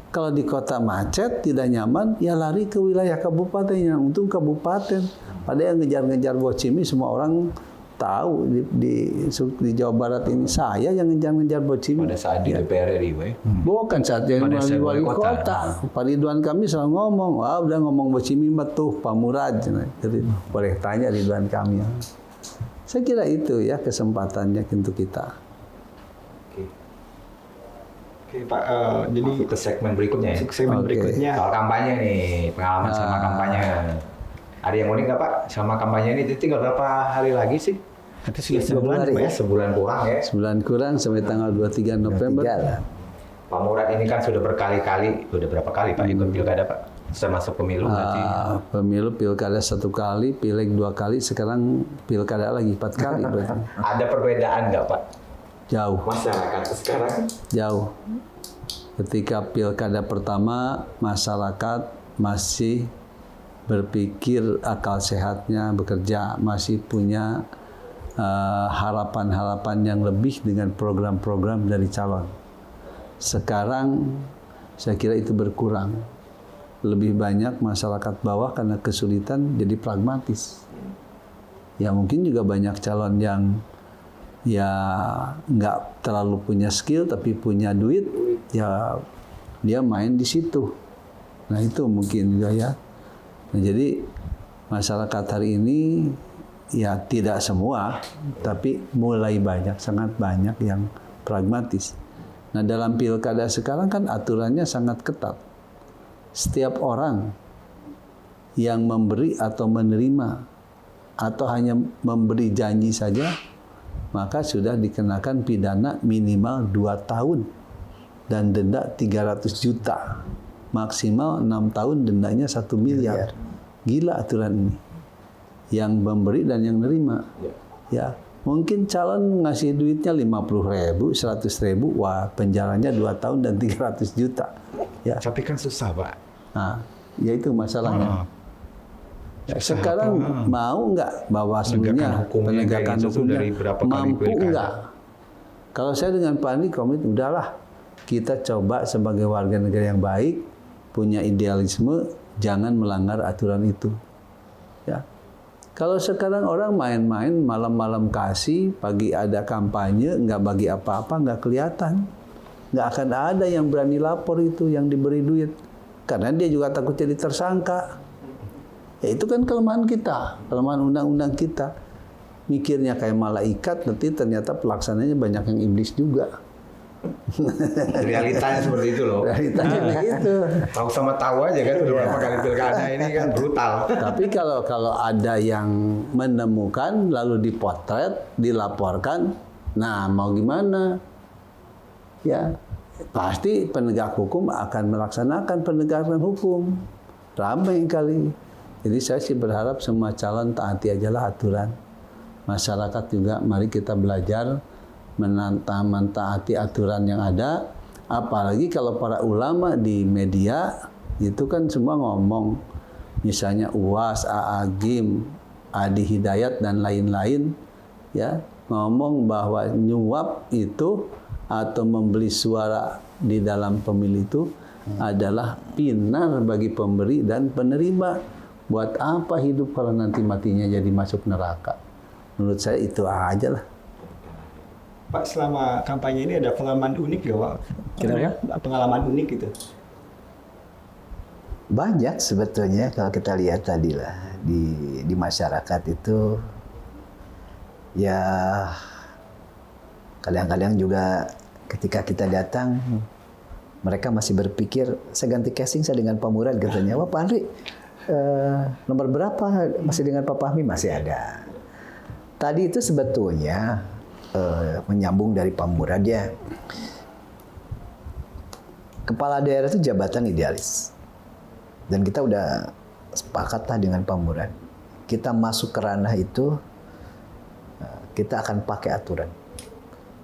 Speaker 4: Kalau di kota macet, tidak nyaman, ya lari ke wilayah kabupaten. Yang untung kabupaten. Padahal yang ngejar-ngejar Bocimi semua orang tahu di Jawa Barat ini saya yang ngejar-ngejar Bocimi.
Speaker 2: Pada saat di DPR RI,
Speaker 4: bukan saat jadi wali kota. Pak Ridwan kami selalu ngomong, wah udah ngomong Bocimi betul Pak Murad. Jadi boleh tanya Ridwan kami. Saya kira itu ya kesempatannya untuk kita.
Speaker 5: Oke Pak, jadi
Speaker 2: ke segmen berikutnya ya.
Speaker 5: Segmen berikutnya.
Speaker 2: Soal kampanye nih, pengalaman sama kampanye. Ada yang unik nggak Pak sama kampanye ini? Tinggal berapa hari lagi sih?
Speaker 5: Nanti sudah sebulan ya.
Speaker 2: Sebulan kurang ya.
Speaker 4: Sebulan kurang sampai tanggal 23 November.
Speaker 2: Pak Murad ini kan sudah berkali-kali, udah berapa kali Pak ikut pilkada Pak? Termasuk pemilu berarti?
Speaker 4: Pemilu pilkada 1 kali, pileg 2 kali, sekarang pilkada lagi 4 kali berarti.
Speaker 2: Ada perbedaan nggak Pak?
Speaker 4: Jauh.
Speaker 2: Masyarakat sekarang?
Speaker 4: Jauh. Ketika pilkada pertama, masyarakat masih berpikir akal sehatnya bekerja, masih punya harapan-harapan yang lebih dengan program-program dari calon. Sekarang saya kira itu berkurang. Lebih banyak masyarakat bawah karena kesulitan jadi pragmatis. Ya mungkin juga banyak calon yang ya nggak terlalu punya skill tapi punya duit, ya dia main di situ. Nah itu mungkin juga ya. Nah, jadi masyarakat hari ini ya tidak semua, tapi mulai banyak, sangat banyak yang pragmatis. Nah dalam pilkada sekarang kan aturannya sangat ketat. Setiap orang yang memberi atau menerima atau hanya memberi janji saja, maka sudah dikenakan pidana minimal 2 tahun dan denda 300 juta. maksimal 6 tahun dendanya 1 miliar. Gila aturan ini. Yang memberi dan yang nerima. Ya, mungkin calon ngasih duitnya 50.000, 100.000, wah penjaranya 2 tahun dan 300 juta. Ya.
Speaker 2: Tapi kan susah, Pak.
Speaker 4: Nah, ya itu masalahnya. Ya, sekarang mau nggak Bawaslu-nya, penegakan hukumnya mampu nggak? Kalau saya dengan Pak Andi komit, udahlah kita coba sebagai warga negara yang baik, punya idealisme, jangan melanggar aturan itu. Ya. Kalau sekarang orang main-main malam-malam kasih, pagi ada kampanye, nggak bagi apa-apa, nggak kelihatan, nggak akan ada yang berani lapor itu yang diberi duit, karena dia juga takut jadi tersangka. Ya itu kan kelemahan kita, kelemahan undang-undang kita. Mikirnya kayak malaikat, nanti ternyata pelaksananya banyak yang iblis juga.
Speaker 2: Realitanya seperti itu loh.
Speaker 4: Realitanya begitu.
Speaker 2: Tahu sama tahu aja kan, udah berapa kali pilkada ini kan brutal.
Speaker 4: Tapi kalau ada yang menemukan lalu dipotret, dilaporkan, nah mau gimana? Ya pasti penegak hukum akan melaksanakan penegakan hukum. Ramai kali. Jadi saya sih berharap semua calon taati ajalah aturan. Masyarakat juga mari kita belajar mentaati aturan yang ada. Apalagi kalau para ulama di media itu kan semua ngomong, misalnya UAS, AAGIM, Adi Hidayat dan lain-lain, ya ngomong bahwa nyuap itu atau membeli suara di dalam pemilu itu adalah pinar bagi pemberi dan penerima. Buat apa hidup kalau nanti matinya jadi masuk neraka? Menurut saya itu aja lah.
Speaker 5: Pak, selama kampanye ini ada pengalaman unik ya, Pak?
Speaker 1: Kenapa?
Speaker 5: Pengalaman unik gitu.
Speaker 1: Banyak sebetulnya kalau kita lihat tadi lah di masyarakat itu, ya kadang-kadang juga ketika kita datang mereka masih berpikir saya ganti casing saya dengan Pak Murad katanya. Wah Pak Andri, nomor berapa masih dengan Pak Fahmi? Masih ada. Tadi itu sebetulnya menyambung dari Pak Murad ya. Kepala daerah itu jabatan idealis. Dan kita udah sepakatlah dengan Pak Murad. Kita masuk ke ranah itu, kita akan pakai aturan.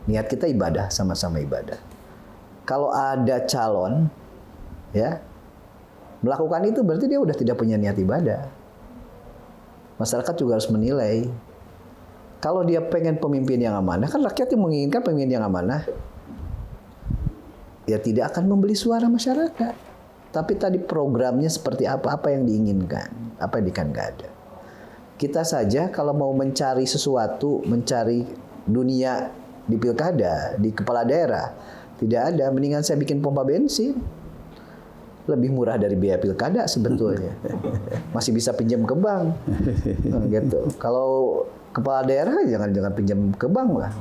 Speaker 1: Niat kita ibadah, sama-sama ibadah. Kalau ada calon, ya, melakukan itu berarti dia udah tidak punya niat ibadah. Masyarakat juga harus menilai. Kalau dia pengen pemimpin yang amanah, kan rakyat yang menginginkan pemimpin yang amanah, ya tidak akan membeli suara masyarakat. Tapi tadi programnya seperti apa yang diinginkan, apa yang nggak ada. Kita saja kalau mau mencari sesuatu, mencari dunia di pilkada, di kepala daerah, tidak ada. Mendingan saya bikin pompa bensin. Lebih murah dari biaya pilkada sebetulnya. Masih bisa pinjam ke bank. Nah, gitu. Kalau kepala daerah jangan pinjam ke bank lah.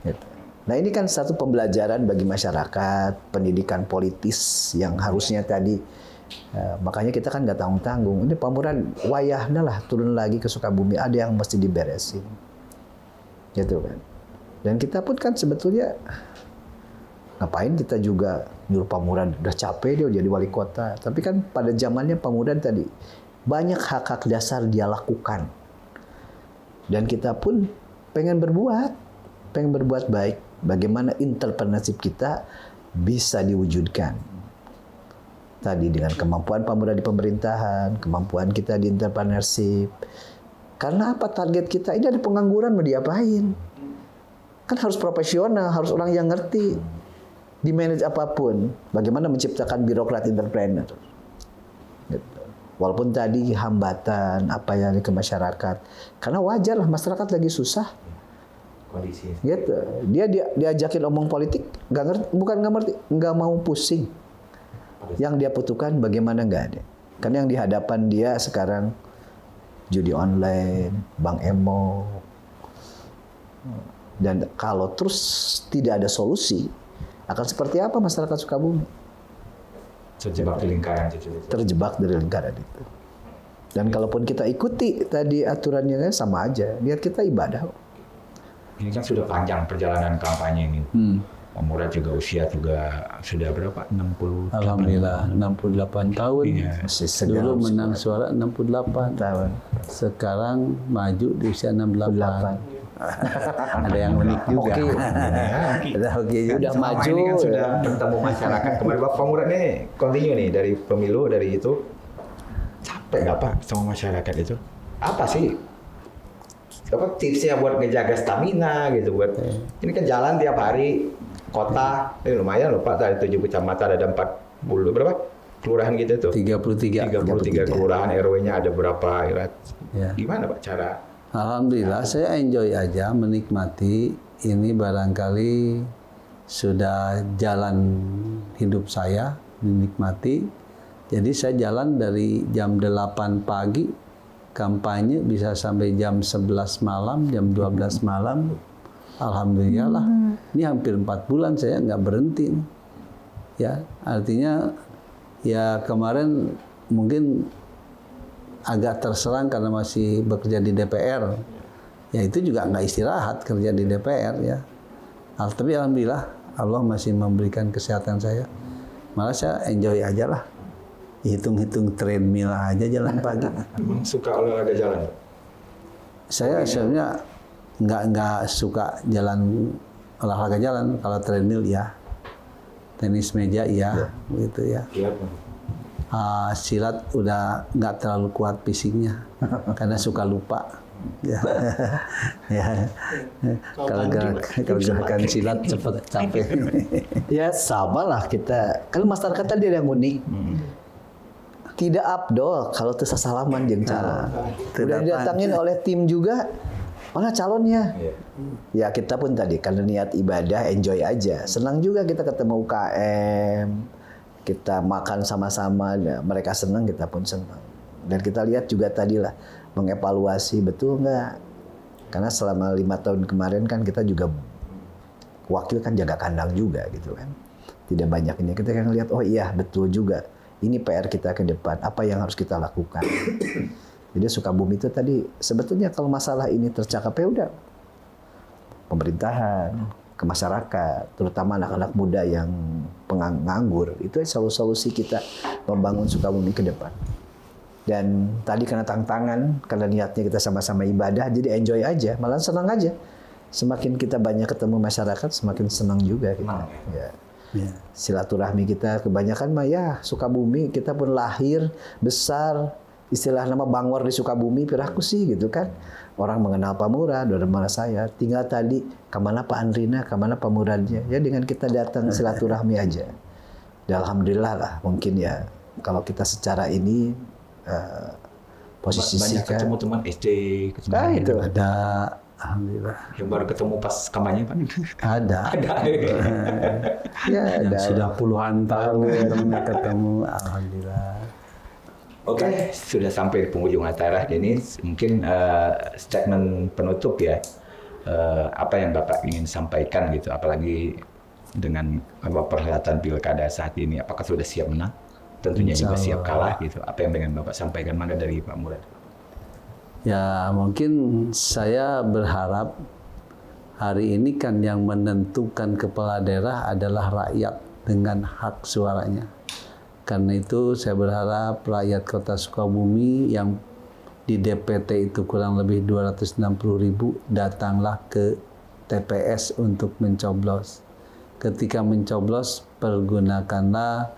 Speaker 1: Gitu. Nah ini kan satu pembelajaran bagi masyarakat, pendidikan politis yang harusnya tadi. Makanya kita kan nggak tanggung-tanggung. Ini Pak Murad wayahnya lah turun lagi ke Sukabumi, ada yang mesti diberesin. Gitu kan. Dan kita pun kan sebetulnya ngapain kita juga nyuruh Pak Murad, udah capek dia jadi wali kota. Tapi kan pada zamannya Pak Murad tadi banyak hak-hak dasar dia lakukan. Dan kita pun pengen berbuat baik. Bagaimana entrepreneurship kita bisa diwujudkan. Tadi dengan kemampuan Pak Murad di pemerintahan, kemampuan kita di entrepreneurship. Karena apa target kita? Ini ada pengangguran mau diapain? Kan harus profesional, harus orang yang ngerti. Di manage apapun, bagaimana menciptakan birokrat entrepreneur. Gitu. Walaupun tadi hambatan apa yang ke masyarakat, karena wajar lah masyarakat lagi susah.
Speaker 2: Kondisi.
Speaker 1: Gitu. Dia diajakin omong politik, nggak mau pusing. Yang dia butuhkan bagaimana nggak ada. Karena yang di hadapan dia sekarang judi online, bank emo, dan kalau terus tidak ada solusi, akan seperti apa masyarakat Sukabumi?
Speaker 2: Terjebak di lingkaran itu.
Speaker 1: Terjebak dari lingkaran itu. Dan kalaupun kita ikuti tadi aturannya sama aja. Niat kita ibadah.
Speaker 2: Ini kan sudah panjang perjalanan kampanye ini. Pak Murad juga usia juga sudah berapa? 60.
Speaker 4: Alhamdulillah 68 tahun.
Speaker 2: Iya.
Speaker 1: Masih segar.
Speaker 4: Dulu menang suara 68 tahun. Sekarang maju di usia 68. Ada yang unik juga. Ada hoki juga.
Speaker 1: Udah
Speaker 2: Selama
Speaker 1: maju.
Speaker 2: ini kan sudah bertemu masyarakat. Kemarin Pak Murad nih continue nih dari pemilu dari itu. Capek nggak Pak sama masyarakat itu? Apa sih? Apa tipsnya buat ngejaga stamina gitu buat ini kan jalan tiap hari kota ini lumayan loh Pak dari 7 kecamatan ada 40 berapa kelurahan gitu tuh
Speaker 4: 33.
Speaker 2: 33 kelurahan RW-nya ada berapa
Speaker 4: Ya.
Speaker 2: gimana Pak cara
Speaker 4: Alhamdulillah saya enjoy aja menikmati ini barangkali sudah jalan hidup saya menikmati. Jadi saya jalan dari jam 8 pagi kampanye bisa sampai jam 11 malam, jam 12 malam. Alhamdulillah lah. Ini hampir 4 bulan saya nggak berhenti. Ya, artinya ya kemarin mungkin agak terserang karena masih bekerja di DPR. Ya itu juga nggak istirahat kerja di DPR ya. Tapi alhamdulillah Allah masih memberikan kesehatan saya. Malah saya enjoy aja lah. Hitung-hitung treadmill aja jalan pagi.
Speaker 2: Emang suka olahraga jalan?
Speaker 4: Saya sebenarnya nggak suka jalan olahraga jalan. Kalau treadmill ya, tenis meja ya, gitu ya.
Speaker 2: Iya.
Speaker 4: Silat udah nggak terlalu kuat fisiknya karena suka lupa. Ya, ya. Kalau gerakan silat cepat capek.
Speaker 1: Ya sama lah kita. Kalau masyarakat tadi ada yang unik. Tidak abdol kalau tuh salaman jeung calon. Udah didatangin oleh tim juga. Mana calonnya? Ya kita pun tadi karena niat ibadah enjoy aja. Senang juga kita ketemu UKM. Kita makan sama-sama, ya, mereka senang kita pun senang. Dan kita lihat juga tadi lah mengevaluasi betul nggak? Karena selama 5 tahun kemarin kan kita juga wakil kan jaga kandang juga gitu kan. Tidak banyak ini kita kan lihat oh iya betul juga. Ini PR kita ke depan, apa yang harus kita lakukan. Jadi Sukabumi itu tadi, sebetulnya kalau masalah ini tercakap ya udah. Pemerintahan, ke masyarakat, terutama anak-anak muda yang penganggur, itu solusi kita membangun Sukabumi ke depan. Dan tadi karena tantangan, karena niatnya kita sama-sama ibadah, jadi enjoy aja, malah senang aja. Semakin kita banyak ketemu masyarakat, semakin senang juga kita. Ya. Ya. Silaturahmi kita kebanyakan mah ya Sukabumi, kita pun lahir besar istilah nama Bangor di Sukabumi piraku sih gitu kan. Orang mengenal Pak Murad, dari mana saya tinggal tadi kemana Pak Andrina, kemana Pak Muradnya. Ya dengan kita datang silaturahmi aja. Dan alhamdulillah lah mungkin ya kalau kita secara ini posisi
Speaker 2: banyak ketemu teman SD
Speaker 1: itu
Speaker 4: ada. Alhamdulillah.
Speaker 2: Yang baru ketemu pas kampanye Pak?
Speaker 4: Ada.
Speaker 1: Ya,
Speaker 4: yang sudah puluhan tahun ketemu. Alhamdulillah.
Speaker 2: Oke, sudah sampai di penghujung acara ini. Mungkin statement penutup ya. Apa yang Bapak ingin sampaikan gitu, apalagi dengan perhelatan pilkada saat ini. Apakah sudah siap menang? Tentunya juga siap kalah gitu. Apa yang ingin Bapak sampaikan? Mangga dari Pak Murad.
Speaker 4: Ya mungkin saya berharap hari ini kan yang menentukan kepala daerah adalah rakyat dengan hak suaranya. Karena itu saya berharap rakyat Kota Sukabumi yang di DPT itu kurang lebih 260.000 datanglah ke TPS untuk mencoblos. Ketika mencoblos pergunakanlah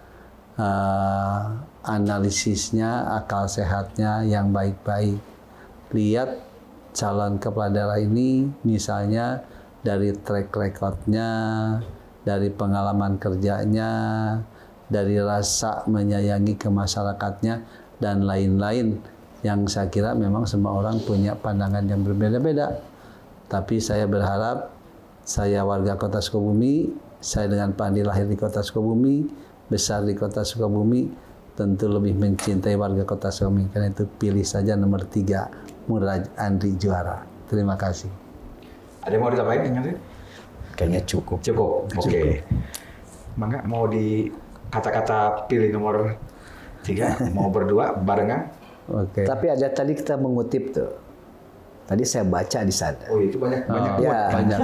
Speaker 4: analisisnya, akal sehatnya yang baik-baik. Lihat calon kepala daerah ini misalnya dari track recordnya, dari pengalaman kerjanya, dari rasa menyayangi ke masyarakatnya, dan lain-lain yang saya kira memang semua orang punya pandangan yang berbeda-beda. Tapi saya berharap, saya warga Kota Sukabumi, saya dengan Pak Andi lahir di Kota Sukabumi, besar di Kota Sukabumi, tentu lebih mencintai warga Kota Sukabumi. Karena itu pilih saja nomor 3, Murad Andri juara. Terima kasih.
Speaker 2: Ada yang mau ditambahin dengan itu?
Speaker 1: kayaknya cukup.
Speaker 2: Cukup. Oke. Mangga mau di kata-kata pilih nomor 3, mau berdua barengan?
Speaker 4: Oke.
Speaker 1: Tapi ada tadi kita mengutip tuh Tadi saya baca di sana.
Speaker 2: Oh, itu banyak
Speaker 1: Ya,
Speaker 4: banyak.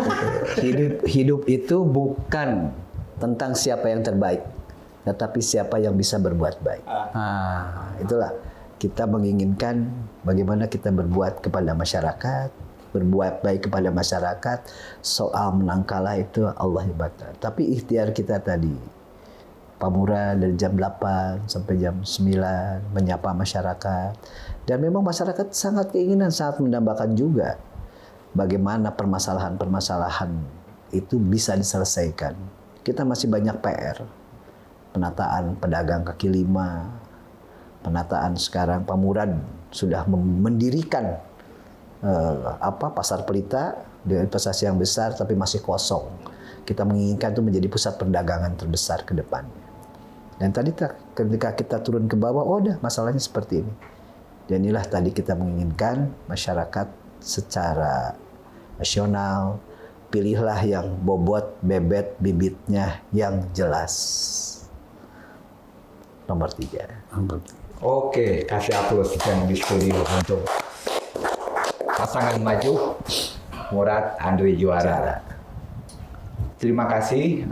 Speaker 1: hidup itu bukan tentang siapa yang terbaik, tetapi siapa yang bisa berbuat baik.
Speaker 4: Ah,
Speaker 1: Itulah kita menginginkan bagaimana kita berbuat kepada masyarakat, berbuat baik kepada masyarakat. Soal menang kalah itu Allah hebat. Tapi ikhtiar kita tadi, Pamura dari jam 8 sampai jam 9 menyapa masyarakat. Dan memang masyarakat sangat keinginan, sangat mendambakan juga bagaimana permasalahan-permasalahan itu bisa diselesaikan. Kita masih banyak PR. Penataan pedagang kaki lima, penataan sekarang Pamuran sudah mendirikan pasar pelita dengan investasi yang besar tapi masih kosong. Kita menginginkan itu menjadi pusat perdagangan terbesar ke depannya. Dan tadi ketika kita turun ke bawah, oh dah masalahnya seperti ini. Dan inilah tadi kita menginginkan masyarakat secara nasional, pilihlah yang bobot, bebet, bibitnya yang jelas. Nomor 3.
Speaker 2: Oke, kasih aplaus yang di studio untuk pasangan maju Murad Andri Juara. Terima kasih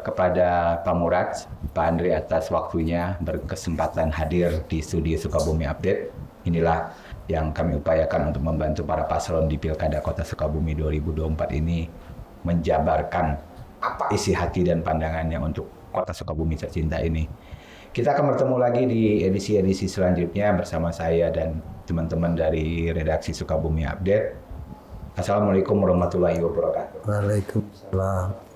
Speaker 2: kepada Pak Murad, Pak Andri atas waktunya berkesempatan hadir di studio Sukabumi Update. Inilah yang kami upayakan untuk membantu para paslon di Pilkada Kota Sukabumi 2024 ini menjabarkan apa isi hati dan pandangannya untuk Kota Sukabumi tercinta ini. Kita akan bertemu lagi di edisi-edisi selanjutnya bersama saya dan teman-teman dari redaksi Sukabumi Update. Assalamualaikum warahmatullahi wabarakatuh.
Speaker 4: Waalaikumsalam.